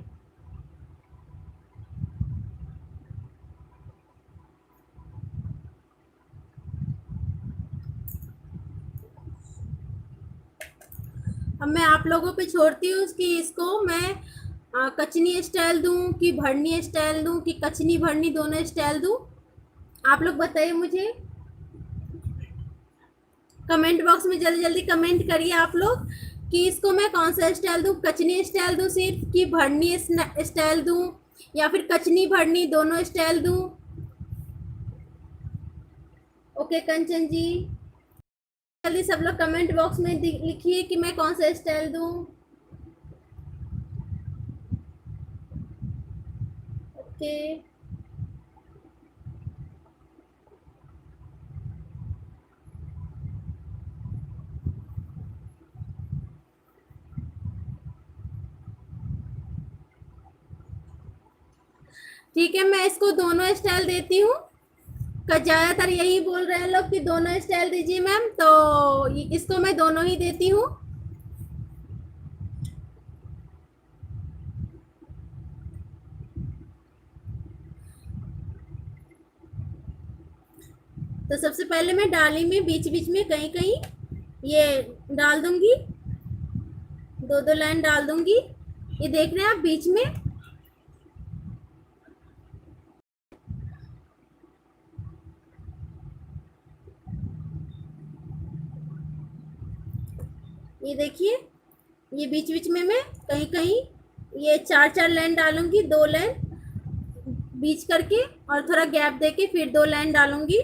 अब मैं आप लोगों पे छोड़ती हूँ कि इसको मैं कचनी स्टाइल दूं कि भरनी स्टाइल दूं कि कचनी भरनी दोनों स्टाइल दूं। आप लोग बताइए मुझे। कमेंट बॉक्स में जल्दी जल्दी कमेंट करिए आप लोग कि इसको मैं कौन सा स्टाइल दूँ, कचनी स्टाइल दूँ सिर्फ, कि भरनी स्टाइल दूँ, या फिर कचनी भरनी दोनों स्टाइल दूँ। ओके कंचन जी, जल्दी सब लोग कमेंट बॉक्स में लिखिए कि मैं कौन सा स्टाइल दूँ। ओके ठीक है, मैं इसको दोनों स्टाइल देती हूँ। ज़्यादातर यही बोल रहे हैं लोग कि दोनों स्टाइल दीजिए मैम, तो इसको मैं दोनों ही देती हूँ। तो सबसे पहले मैं डाली में बीच बीच में कहीं कहीं ये डाल दूंगी, दो दो लाइन डाल दूंगी। ये देख रहे हैं आप बीच में। ये देखिए, ये बीच बीच में मैं कहीं कहीं ये चार चार लाइन डालूंगी, दो लाइन बीच करके और थोड़ा गैप देके फिर दो लाइन डालूंगी।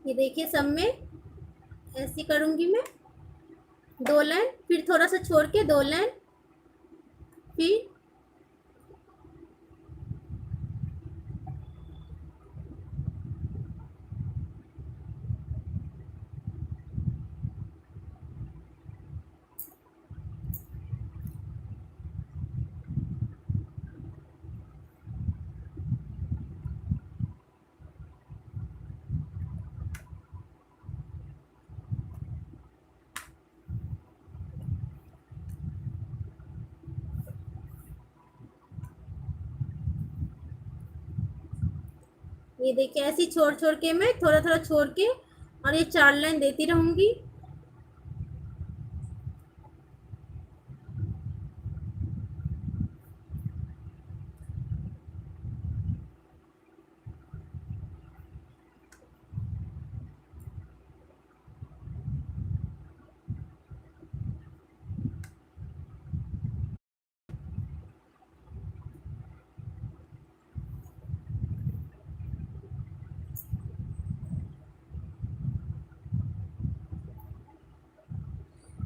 ये देखिए सब में ऐसी करूंगी मैं, दो लाइन फिर थोड़ा सा छोड़ के दो लाइन फिर। ये देखिए ऐसी छोड़ छोड़ के मैं थोड़ा थोड़ा छोड़ के और ये चार लाइन देती रहूंगी।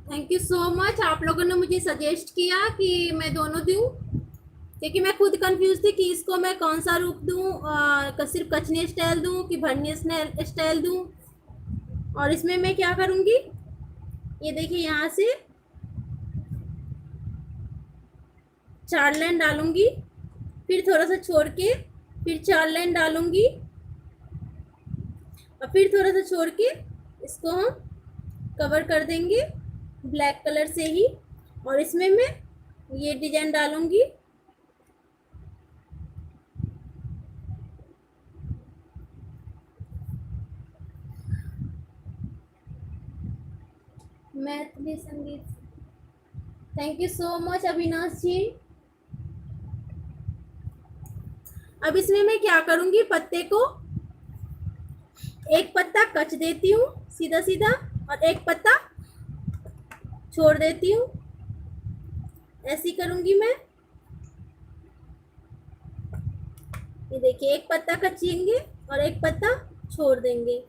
थैंक यू सो मच, आप लोगों ने मुझे सजेस्ट किया कि मैं दोनों दूं, क्योंकि मैं खुद कंफ्यूज थी कि इसको मैं कौन सा रूप दूं, सिर्फ कचनी स्टाइल दूं कि भरनी स्टाइल दूं। और इसमें मैं क्या करूंगी, ये देखिए यहाँ से चार लाइन डालूंगी, फिर थोड़ा सा छोड़ के फिर चार लाइन डालूंगी और फिर थोड़ा सा छोड़ के इसको हम कवर कर देंगे ब्लैक कलर से ही। और इसमें मैं ये डिजाइन डालूंगी। Maithili Sangeet, thank you so much Avinash ji. अब इसमें मैं क्या करूंगी, पत्ते को एक पत्ता कच देती हूँ सीधा सीधा और एक पत्ता छोड़ देती हूँ, ऐसी करूंगी मैं। ये देखिए एक पत्ता कचेंगे और एक पत्ता छोड़ देंगे।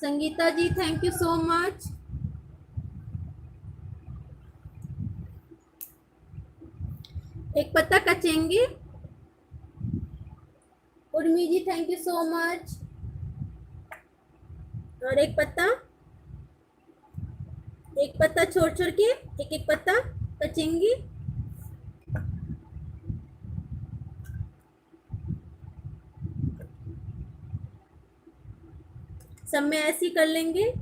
संगीता जी थैंक यू सो मच। एक पत्ता कचेंगे। उर्मी जी थैंक यू सो मच। और एक पत्ता एक पत्ता छोड़ छोड़ के, एक एक पत्ता कचेंगे। सब में ऐसे ही कर लेंगे।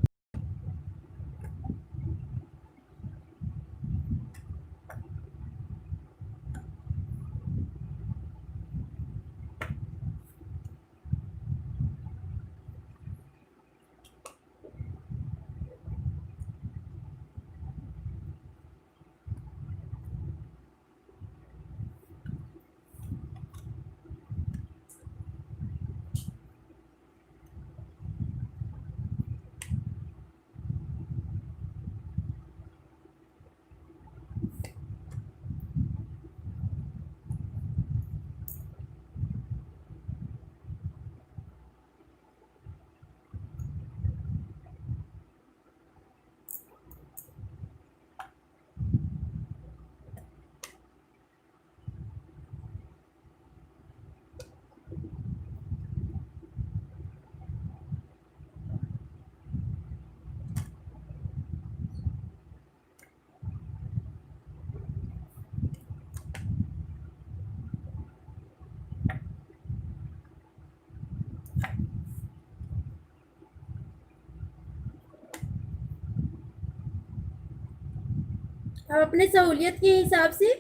आप अपने सहूलियत के हिसाब से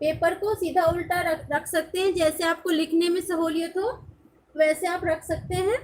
पेपर को सीधा उल्टा रख सकते हैं, जैसे आपको लिखने में सहूलियत हो वैसे आप रख सकते हैं।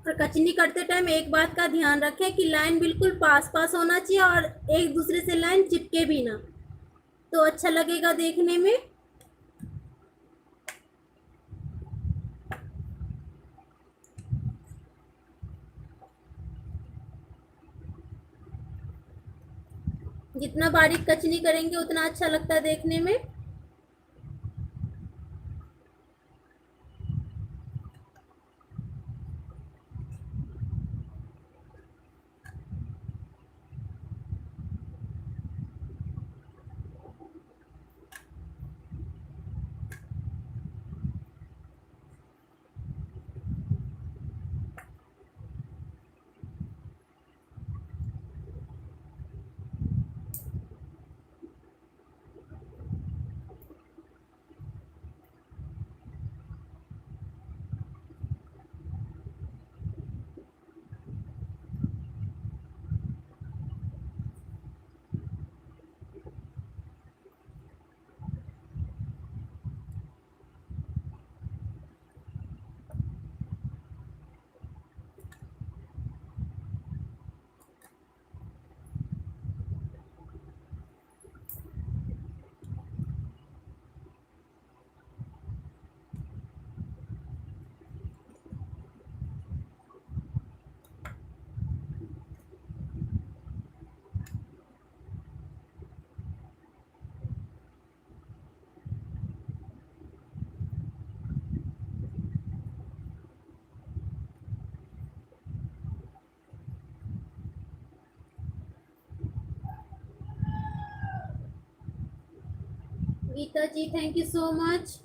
और कचनी करते टाइम एक बात का ध्यान रखें कि लाइन बिल्कुल पास पास होना चाहिए और एक दूसरे से लाइन चिपके भी ना, तो अच्छा लगेगा देखने में। जितना बारीक कचनी करेंगे उतना अच्छा लगता है देखने में। Geeta ji, thank you so much.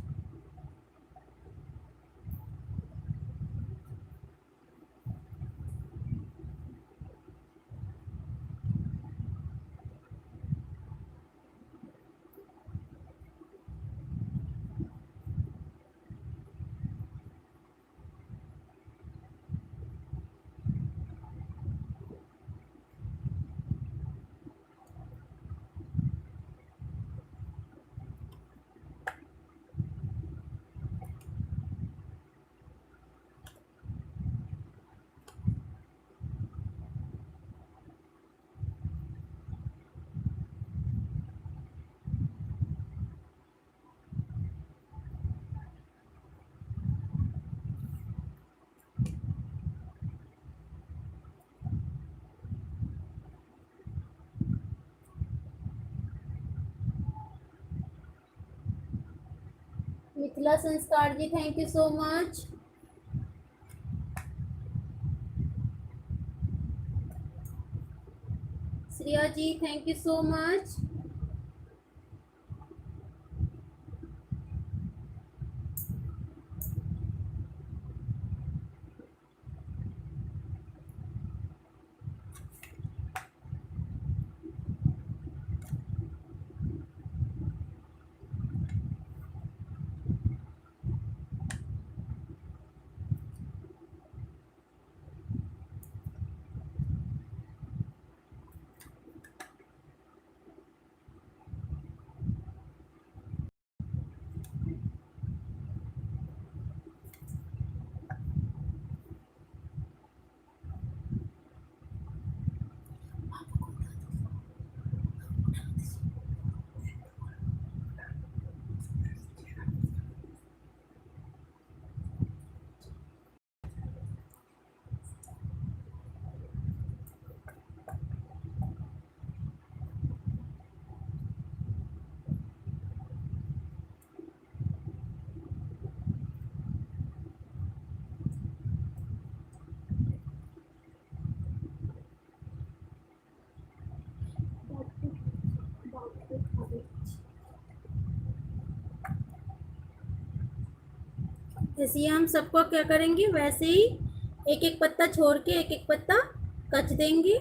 Mithila Sanskar ji, thank you so much. Shreya ji, thank you so much. जैसे ही हम सबको क्या करेंगे वैसे ही एक एक पत्ता छोड़ के एक एक पत्ता कच देंगे।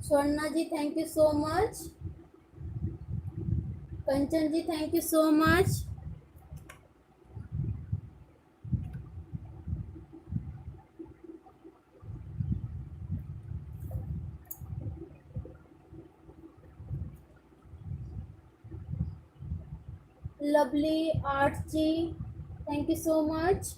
Swarna ji, thank you so much. Kanchan ji, thank you so much. Lovely art ji, thank you so much.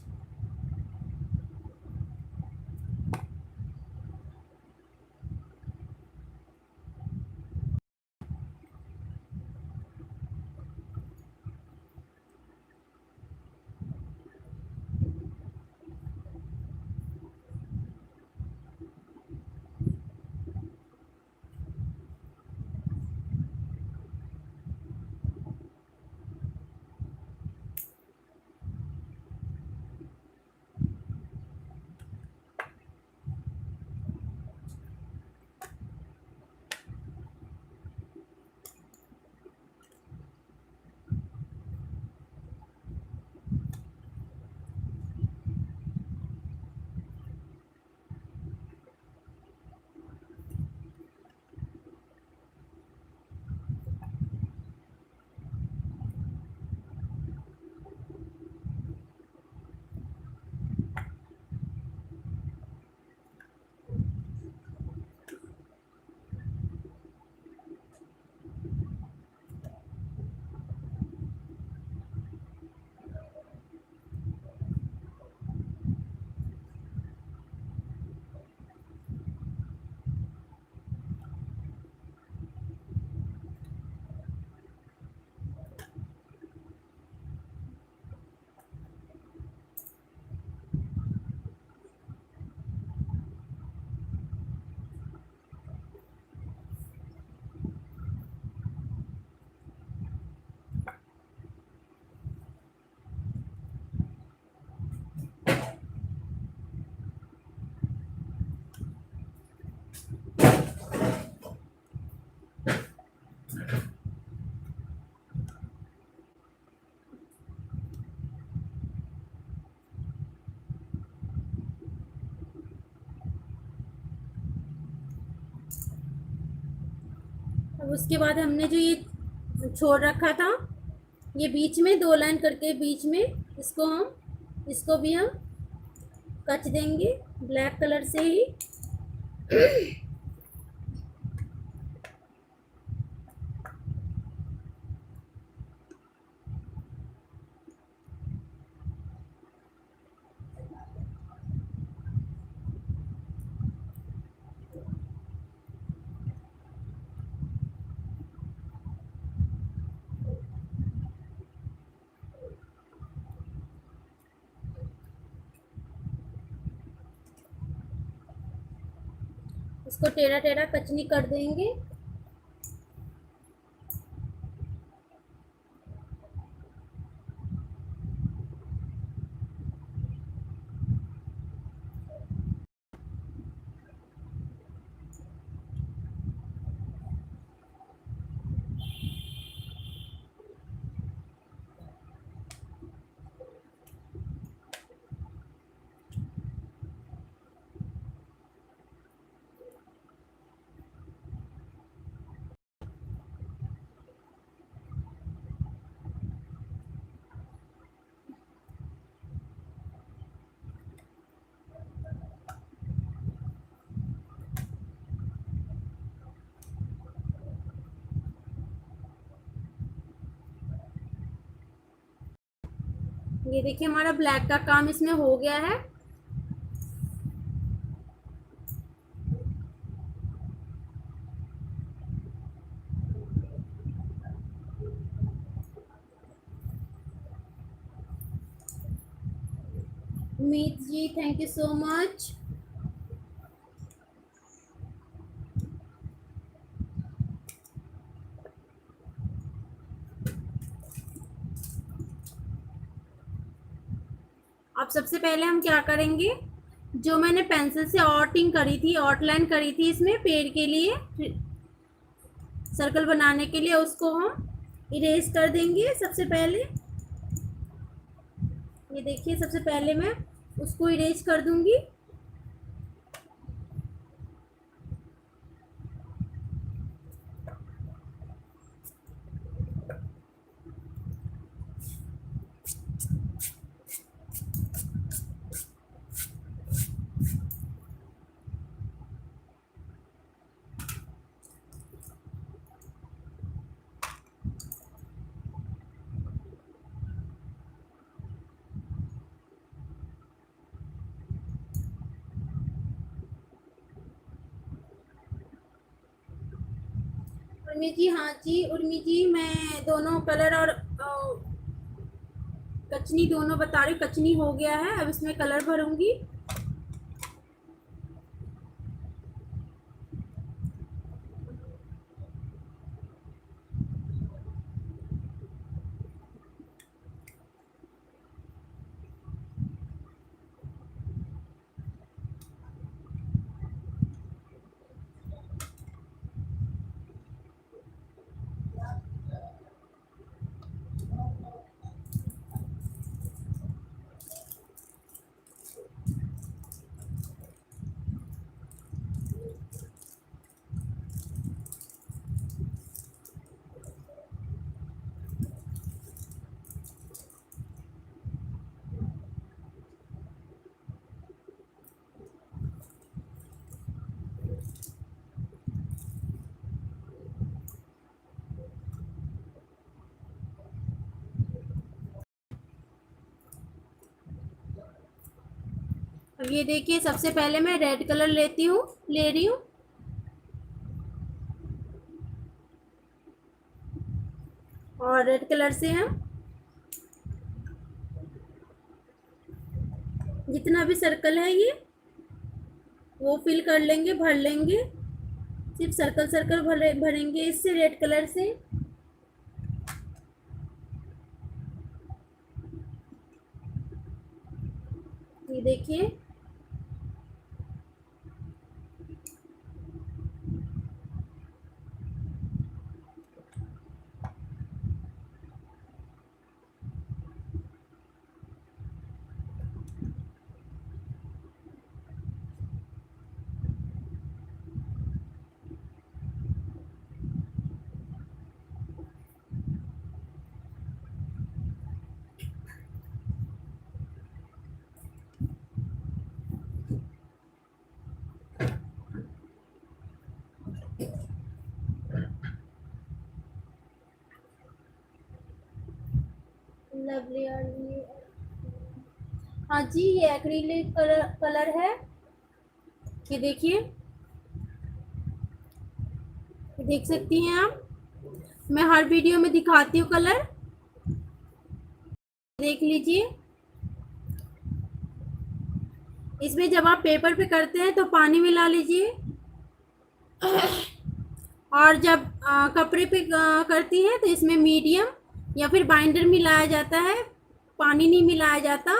अब उसके बाद हमने जो ये छोड़ रखा था, ये बीच में 2 लाइन करके बीच में इसको भी हम कच देंगे ब्लैक कलर से ही। इसको टेढ़ा टेढ़ा कचनी कर देंगे। ये देखिए हमारा ब्लैक का काम इसमें हो गया है। मीत जी थैंक यू सो मच। अब सबसे पहले हम क्या करेंगे, जो मैंने पेंसिल से आउटिंग करी थी, आउटलाइन करी थी इसमें पेड़ के लिए, सर्कल बनाने के लिए, उसको हम इरेज कर देंगे सबसे पहले। ये देखिए सबसे पहले मैं उसको इरेज कर दूंगी। उर्मी जी, हाँ जी उर्मी जी, मैं दोनों कलर और कचनी दोनों बता रही हूँ। कचनी हो गया है, अब इसमें कलर भरूंगी। अब ये देखिए सबसे पहले मैं रेड कलर ले रही हूँ। और रेड कलर से हम जितना भी सर्कल है ये वो फिल कर लेंगे, भर लेंगे। सिर्फ सर्कल सर्कल भरेंगे इससे रेड कलर से। ये देखिए लवली। हाँ जी, ये एक्रिलिक कलर है। ये देखिए, देख सकती हैं आप, मैं हर वीडियो में दिखाती हूँ कलर, देख लीजिए। इसमें जब आप पेपर पे करते हैं तो पानी मिला लीजिए। और जब कपड़े पे करती है तो इसमें मीडियम या फिर बाइंडर मिलाया जाता है, पानी नहीं मिलाया जाता।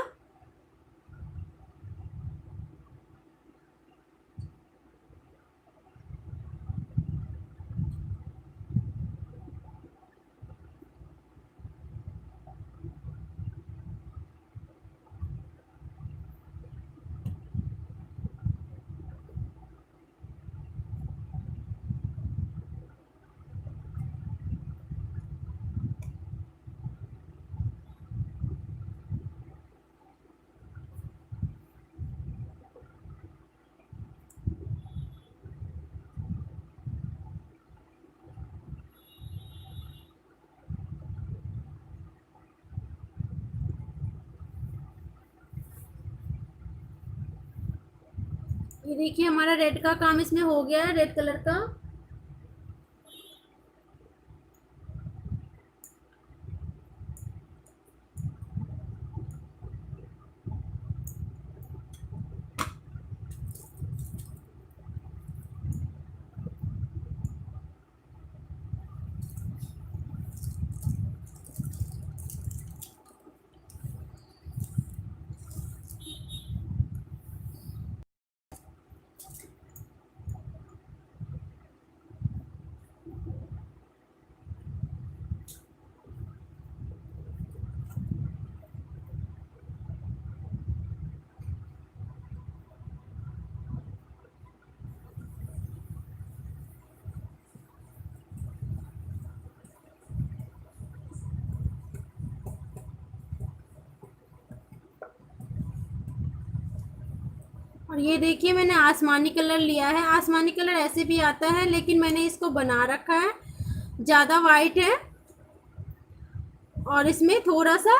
ये देखिए हमारा रेड का काम इसमें हो गया है, रेड कलर का। और ये देखिए मैंने आसमानी कलर लिया है। आसमानी कलर ऐसे भी आता है लेकिन मैंने इसको बना रखा है, ज़्यादा वाइट है और इसमें थोड़ा सा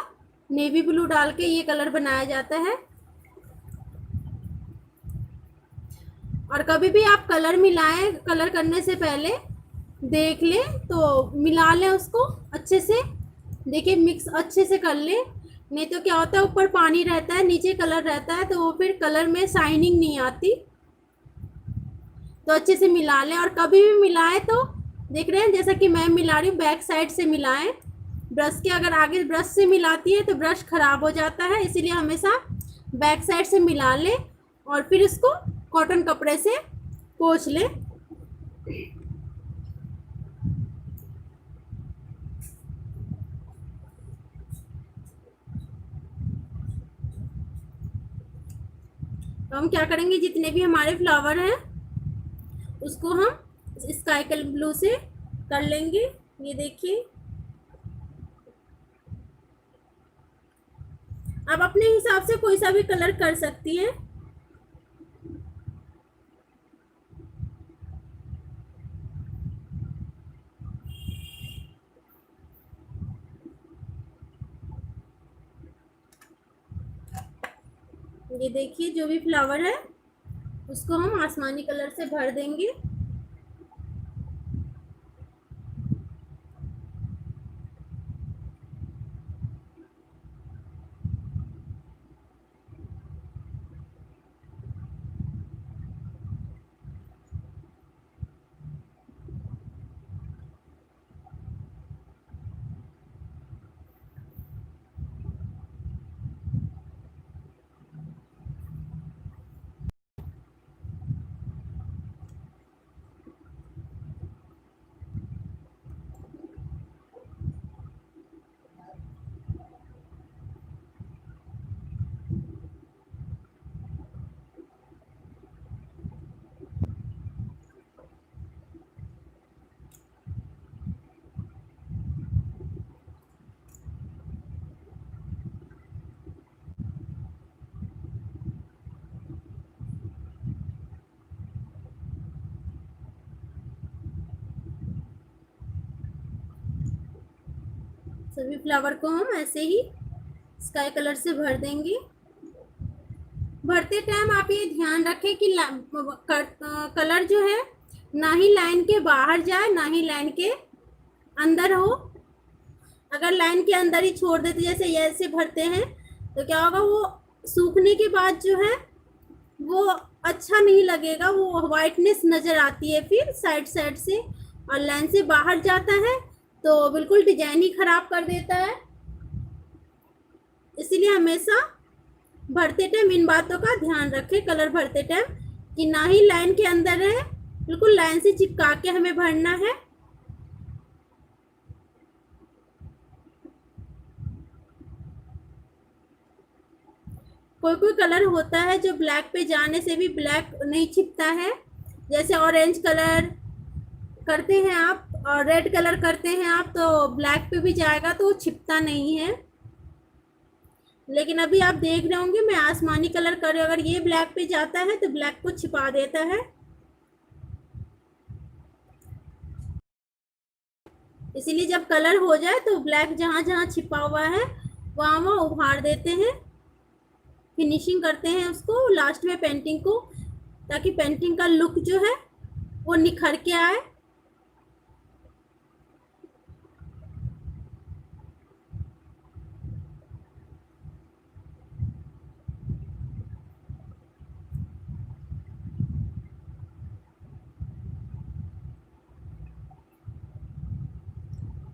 नेवी ब्लू डाल के ये कलर बनाया जाता है। और कभी भी आप कलर मिलाएं, कलर करने से पहले देख लें, तो मिला लें उसको अच्छे से। देखिए मिक्स अच्छे से कर लें, नहीं तो क्या होता है ऊपर पानी रहता है नीचे कलर रहता है, तो वो फिर कलर में शाइनिंग नहीं आती। तो अच्छे से मिला लें। और कभी भी मिलाएं तो देख रहे हैं जैसा कि मैं मिला रही हूँ, बैक साइड से मिलाएं। ब्रश के अगर आगे ब्रश से मिलाती है तो ब्रश खराब हो जाता है, इसीलिए हमेशा बैक साइड से मिला लें और फिर इसको कॉटन कपड़े से पोंछ लें। तो हम क्या करेंगे, जितने भी हमारे फ्लावर हैं उसको हम स्काई कलर ब्लू से कर लेंगे। ये देखिए आप अपने हिसाब से कोई सा भी कलर कर सकती हैं। ये देखिए जो भी फ्लावर है उसको हम आसमानी कलर से भर देंगे। सभी फ्लावर को हम ऐसे ही स्काई कलर से भर देंगे। भरते टाइम आप ये ध्यान रखें कि कलर जो है ना ही लाइन के बाहर जाए ना ही लाइन के अंदर हो। अगर लाइन के अंदर ही छोड़ देते जैसे ऐसे भरते हैं तो क्या होगा, वो सूखने के बाद जो है वो अच्छा नहीं लगेगा, वो वाइटनेस नज़र आती है फिर साइड साइड से, और लाइन से बाहर जाता है तो बिल्कुल डिजाइन ही खराब कर देता है। इसीलिए हमेशा भरते टाइम इन बातों का ध्यान रखें कलर भरते टाइम, कि ना ही लाइन के अंदर है, बिल्कुल लाइन से चिपका के हमें भरना है। कोई कोई कलर होता है जो ब्लैक पे जाने से भी ब्लैक नहीं छिपता है, जैसे ऑरेंज कलर करते हैं आप और रेड कलर करते हैं आप तो ब्लैक पे भी जाएगा तो वो छिपता नहीं है। लेकिन अभी आप देख रहे होंगे मैं आसमानी कलर कर रही हूँ, अगर ये ब्लैक पे जाता है तो ब्लैक को छिपा देता है। इसीलिए जब कलर हो जाए तो ब्लैक जहाँ जहाँ छिपा हुआ है वहाँ वहाँ उभार देते हैं, फिनिशिंग करते हैं उसको लास्ट में पेंटिंग को, ताकि पेंटिंग का लुक जो है वो निखर के आए।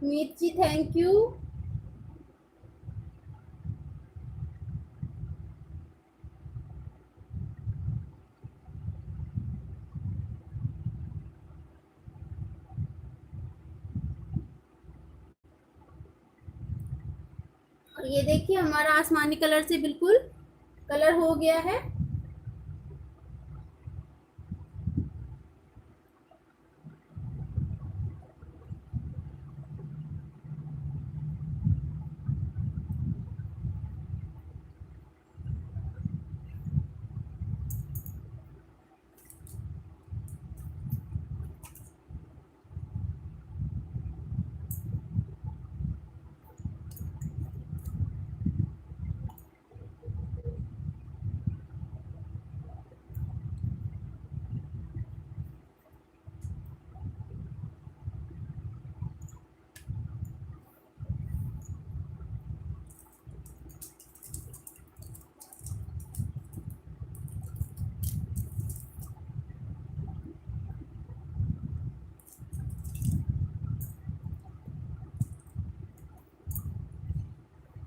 मिर्ची थैंक यू। और ये देखिए हमारा आसमानी कलर से बिल्कुल कलर हो गया है।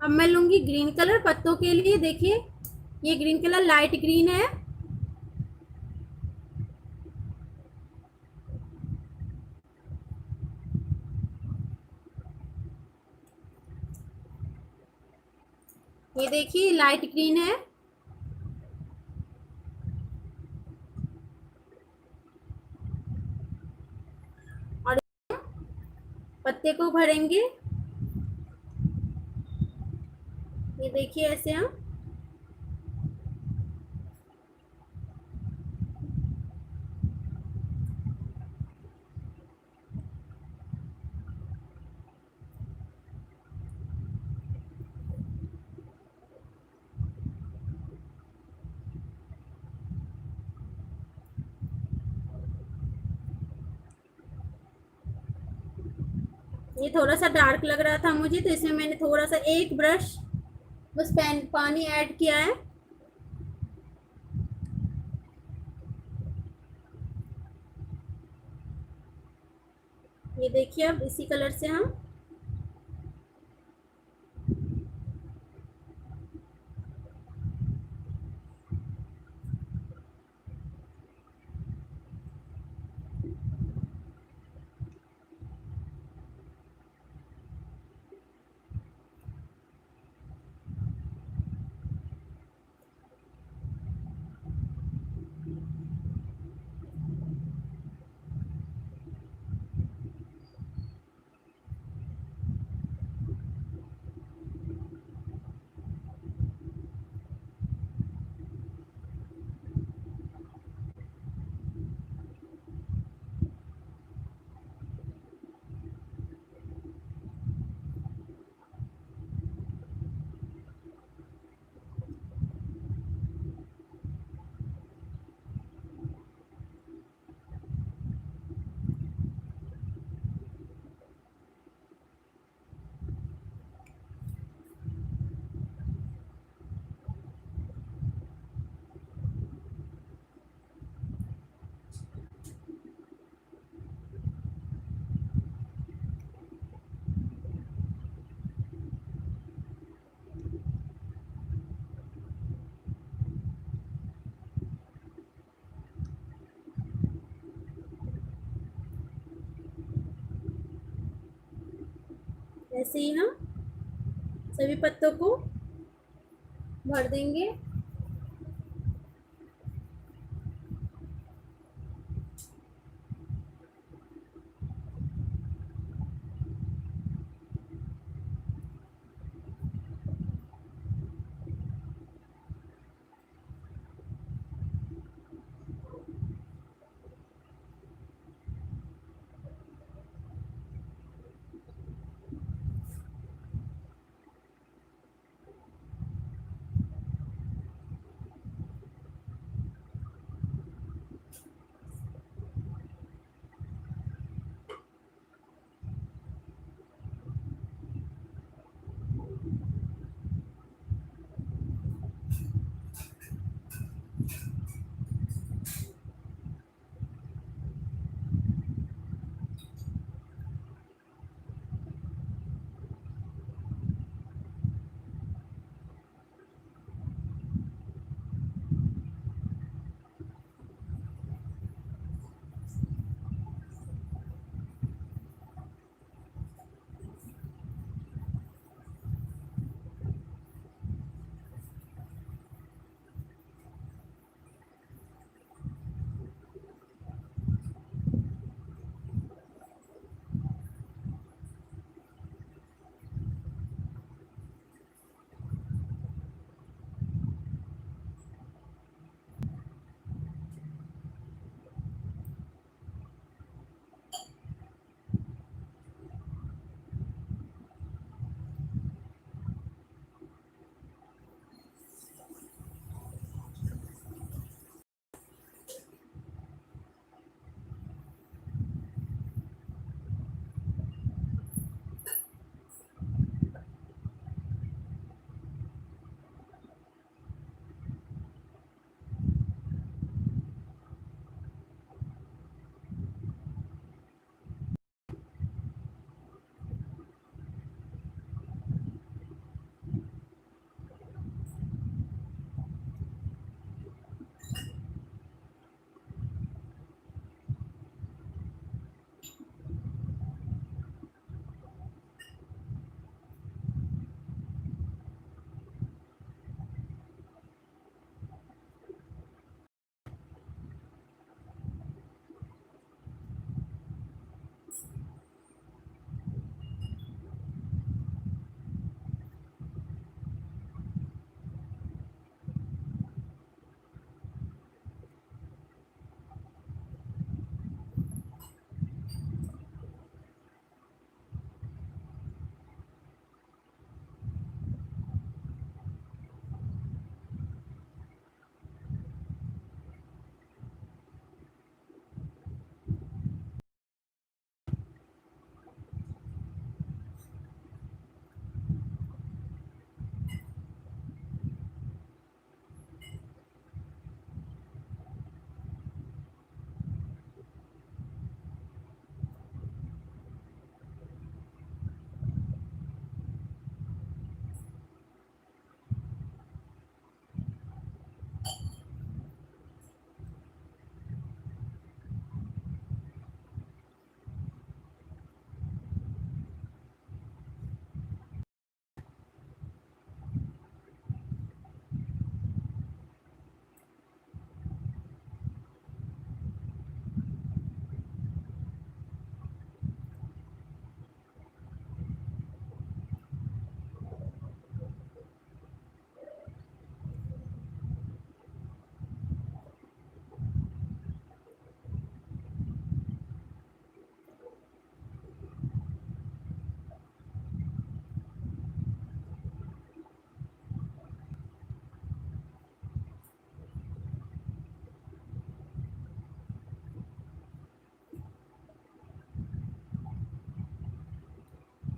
अब मैं लूंगी ग्रीन कलर पत्तों के लिए। देखिए ये ग्रीन कलर लाइट ग्रीन है। ये देखिए लाइट ग्रीन है। और पत्ते को भरेंगे, ये देखिए ऐसे हम। ये थोड़ा सा डार्क लग रहा था मुझे तो इसमें मैंने थोड़ा सा एक ब्रश बस पानी ऐड किया है। ये देखिए अब इसी कलर से हम ऐसे ही हम सभी पत्तों को भर देंगे।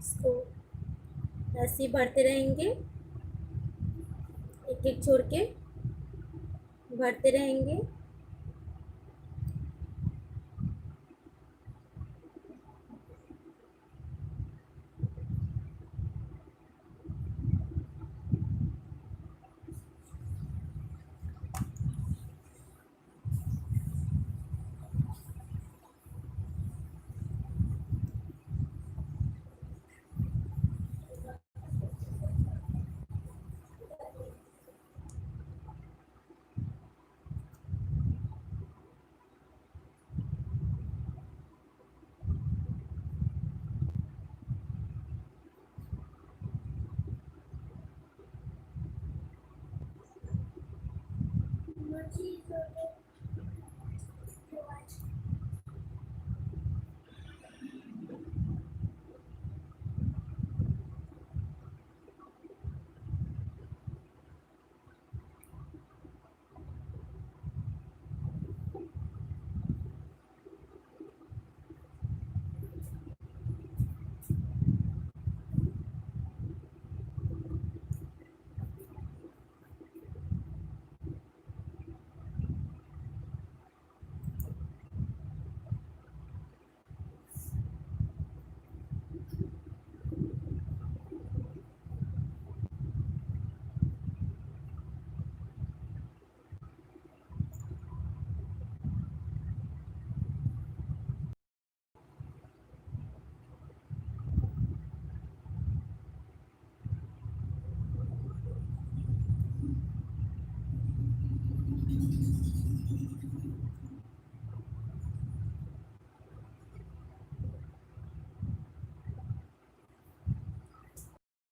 इसको ऐसे ही भरते रहेंगे, एक एक छोड़ के भरते रहेंगे।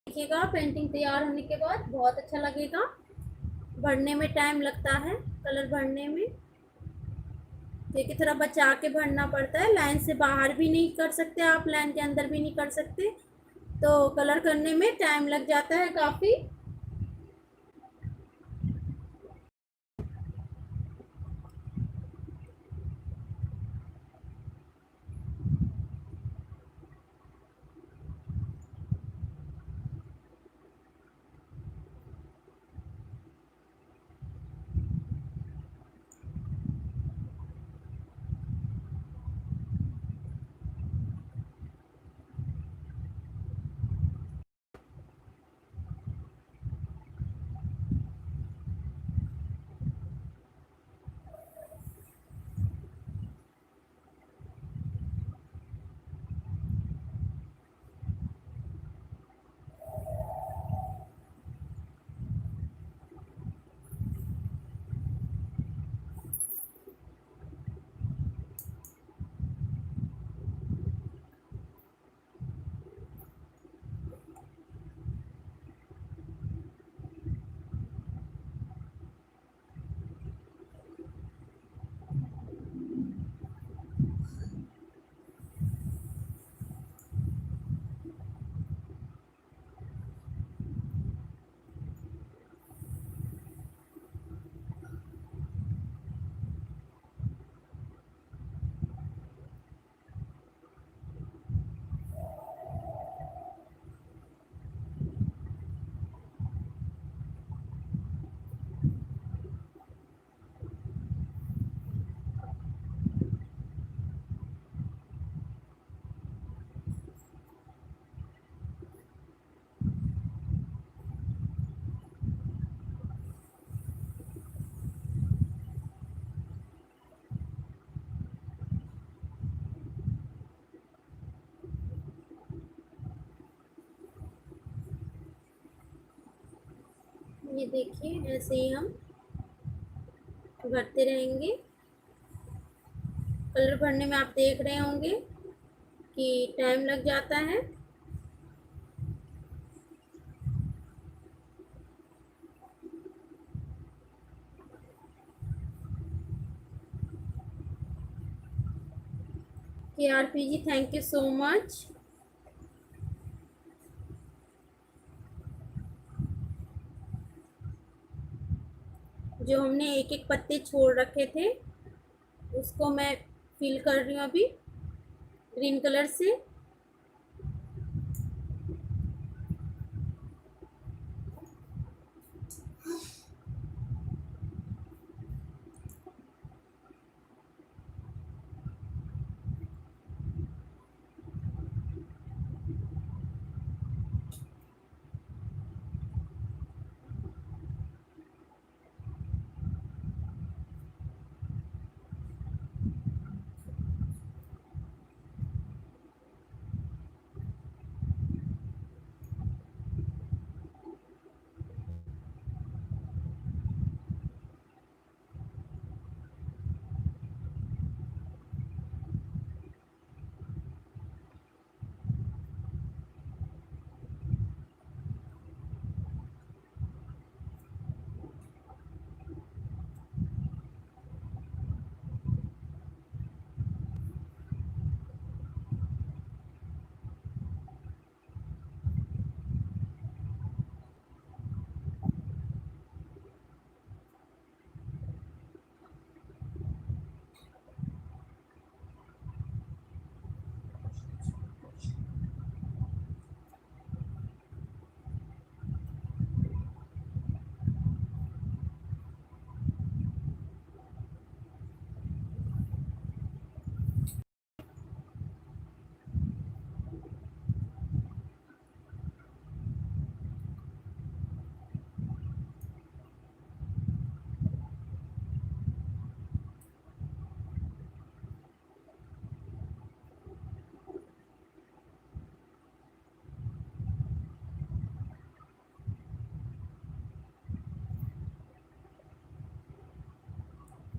देखिएगा पेंटिंग तैयार होने के बाद बहुत अच्छा लगेगा। भरने में टाइम लगता है, कलर भरने में, क्योंकि थोड़ा बचा के भरना पड़ता है। लाइन से बाहर भी नहीं कर सकते आप, लाइन के अंदर भी नहीं कर सकते, तो कलर करने में टाइम लग जाता है काफ़ी। ये देखिए ऐसे ही हम भरते रहेंगे। कलर भरने में आप देख रहे होंगे कि टाइम लग जाता है। KRP ji, thank you so much. जो हमने एक एक पत्ते छोड़ रखे थे उसको मैं फिल कर रही हूँ अभी ग्रीन कलर से।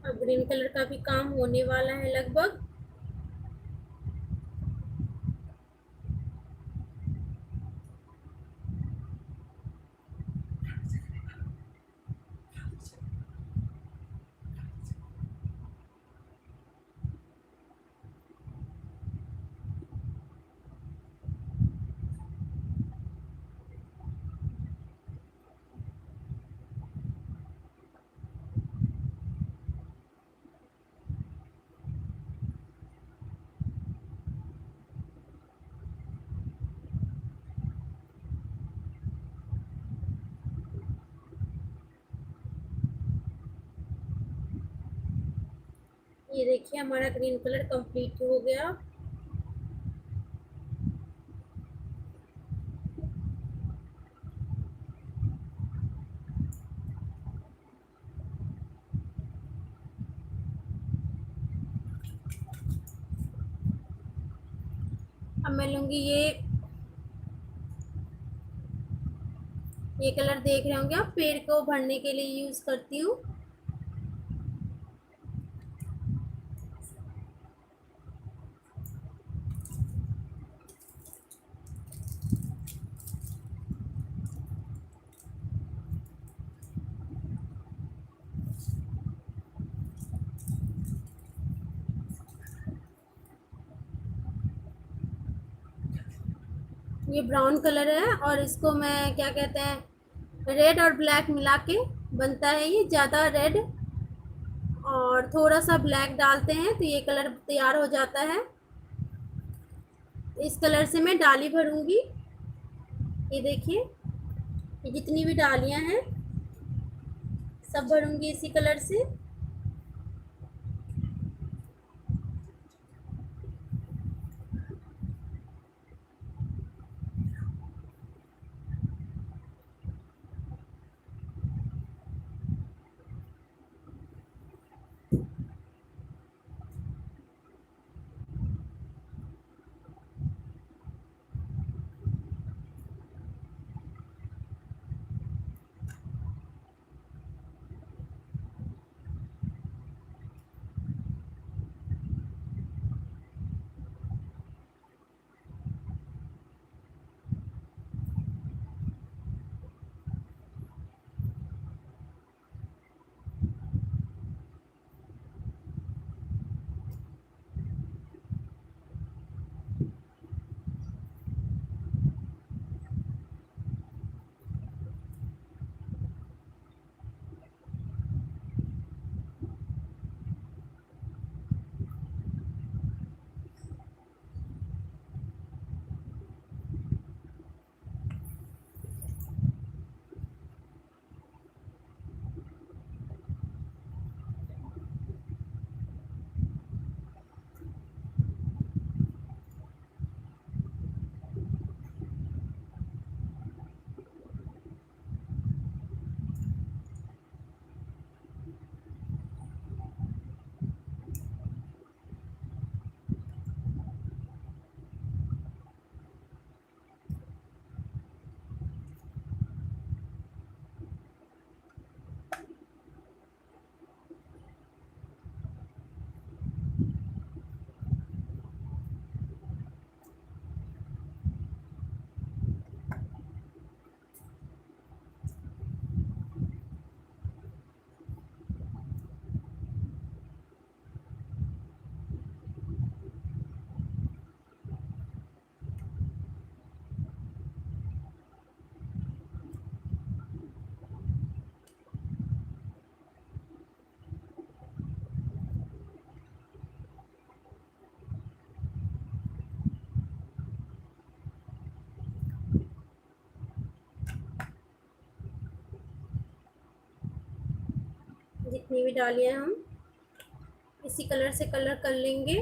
अब ग्रीन कलर का भी काम होने वाला है लगभग। ये देखिए हमारा ग्रीन कलर कंप्लीट हो गया। अब मैं लूँगी ये कलर देख रहे होंगे आप, पेड़ को भरने के लिए यूज़ करती हूँ। ये ब्राउन कलर है और इसको मैं क्या कहते हैं, रेड और ब्लैक मिला के बनता है ये। ज़्यादा रेड और थोड़ा सा ब्लैक डालते हैं तो ये कलर तैयार हो जाता है। इस कलर से मैं डाली भरूंगी। ये देखिए, ये जितनी भी डालियां हैं सब भरूंगी इसी कलर से। जितनी भी डालियां हम इसी कलर से कलर कर लेंगे।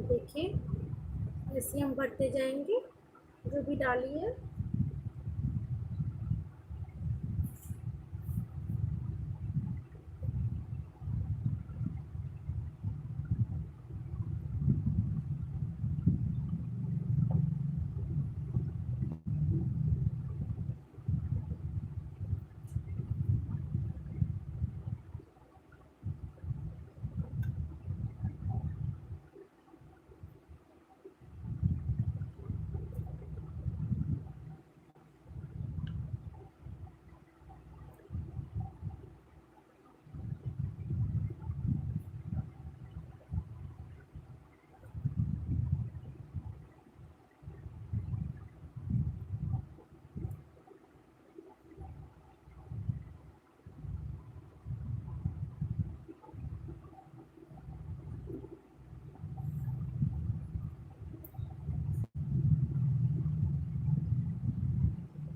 देखिए ऐसे हम भरते जाएंगे जो भी डाली है।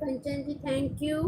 कंचन जी थैंक यू।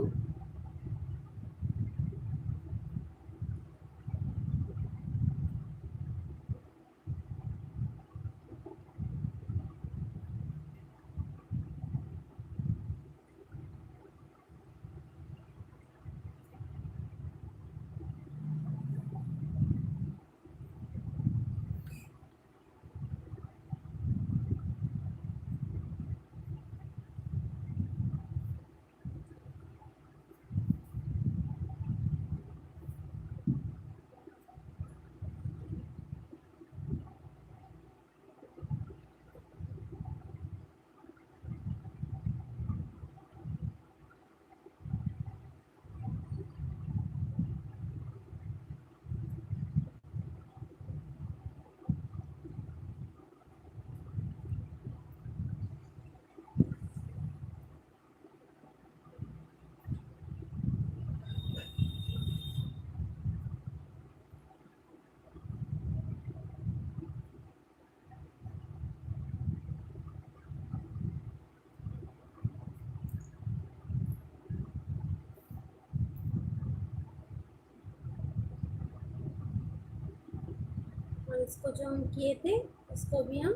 और इसको जो हम किए थे इसको भी हम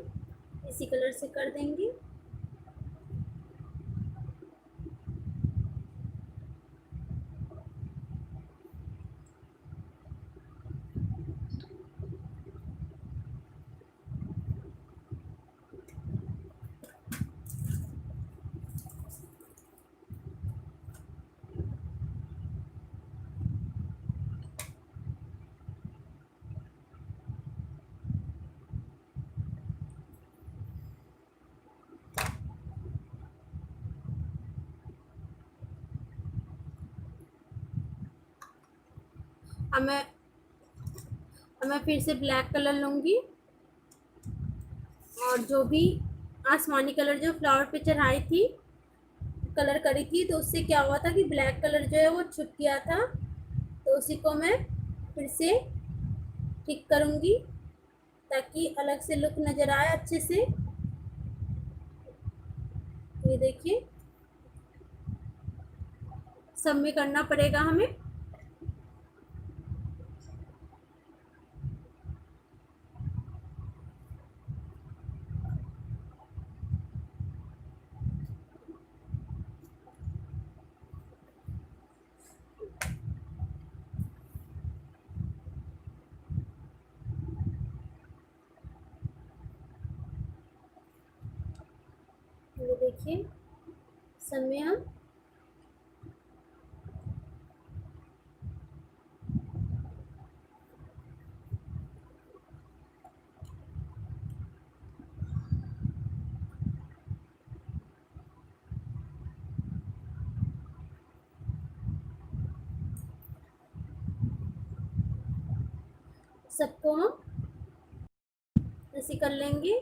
इसी कलर से कर देंगे। अब मैं फिर से ब्लैक कलर लूँगी और जो भी आसमानी कलर जो फ्लावर पे चढ़ाई थी कलर करी थी तो उससे क्या हुआ था कि ब्लैक कलर जो है वो छुप गया था, तो उसी को मैं फिर से ठीक करूँगी ताकि अलग से लुक नज़र आए अच्छे से। ये देखिए सब में करना पड़ेगा हमें। ये देखिए सब में हम सबको हम ऐसे कर लेंगे।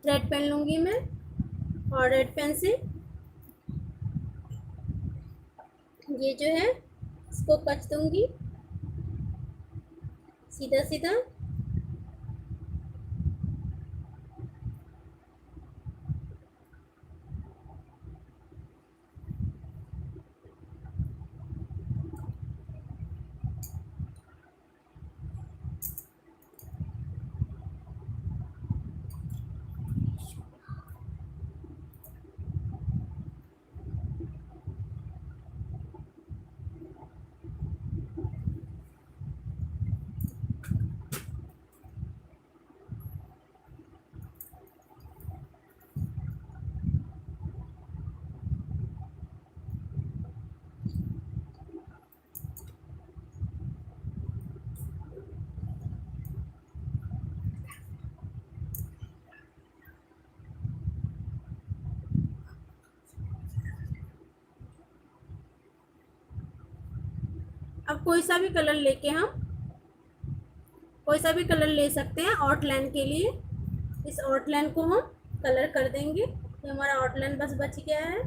रेड पेन लूँगी मैं और रेड पेन से ये जो है इसको कच दूँगी सीधा सीधा। अब कोई सा भी कलर लेके हम कोई सा भी कलर ले सकते हैं आउटलाइन के लिए। इस आउटलाइन को हम कलर कर देंगे। ये हमारा आउटलाइन बस बच गया है।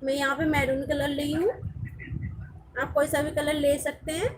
मैं यहाँ पे मैरून कलर ली हूँ, आप कोई सा भी कलर ले सकते हैं।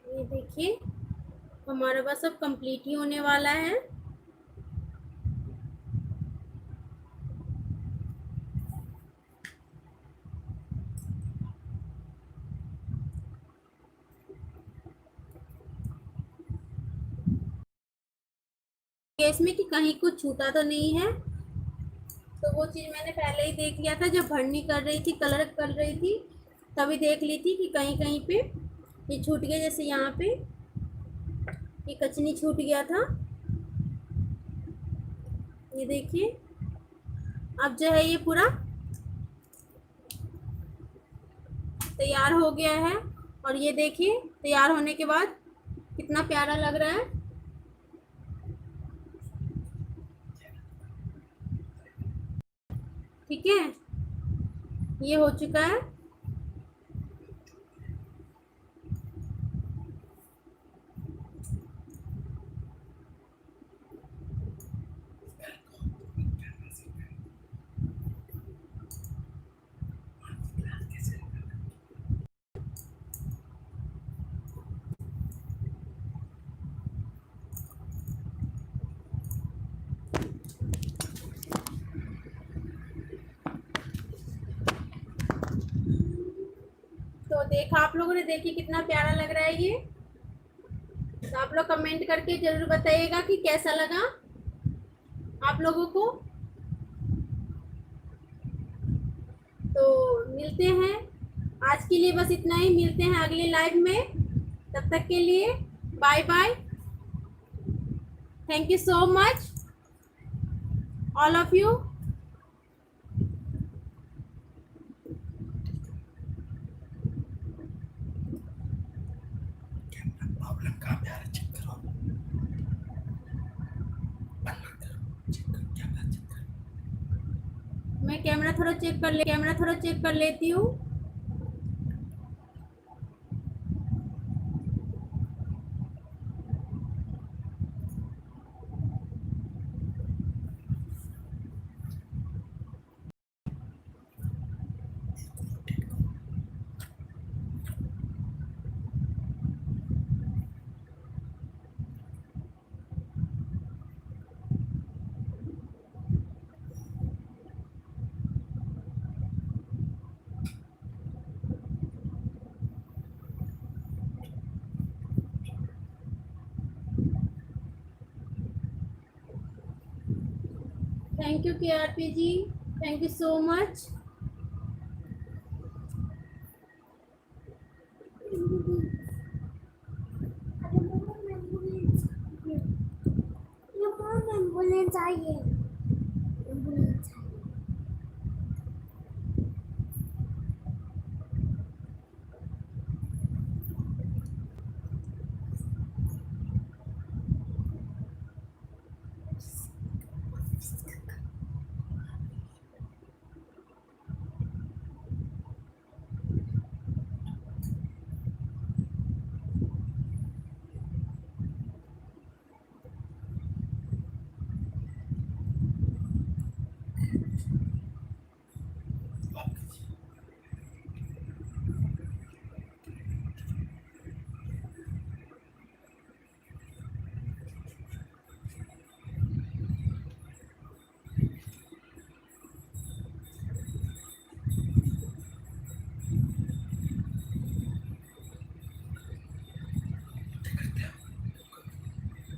ये देखिए हमारा बस अब कंप्लीट ही होने वाला है। केस में कि कहीं कुछ छूटा तो नहीं है, तो वो चीज़ मैंने पहले ही देख लिया था जब भरनी कर रही थी, कलर कर रही थी, तभी देख ली थी कि कहीं कहीं पे ये छूट गया। जैसे यहाँ पे ये कचनी छूट गया था, ये देखिए। अब जो है ये पूरा तैयार हो गया है और ये देखिए तैयार होने के बाद कितना प्यारा लग रहा है। ठीक है, ये हो चुका है। तो देखा आप लोगों ने, देखिए कितना प्यारा लग रहा है ये। तो आप लोग कमेंट करके जरूर बताइएगा कि कैसा लगा आप लोगों को। तो मिलते हैं, आज के लिए बस इतना ही। मिलते हैं अगले लाइव में, तब तक के लिए bye bye. Thank you so much all of you. Problem कहाँ पे आ रहा है, चेक करो, बंद मत करो, चेक करो क्या मैं कैमरा थोड़ा चेक कर लेती हूँ। Thank you KRP ji, thank you so much. Ambulance चाहिए।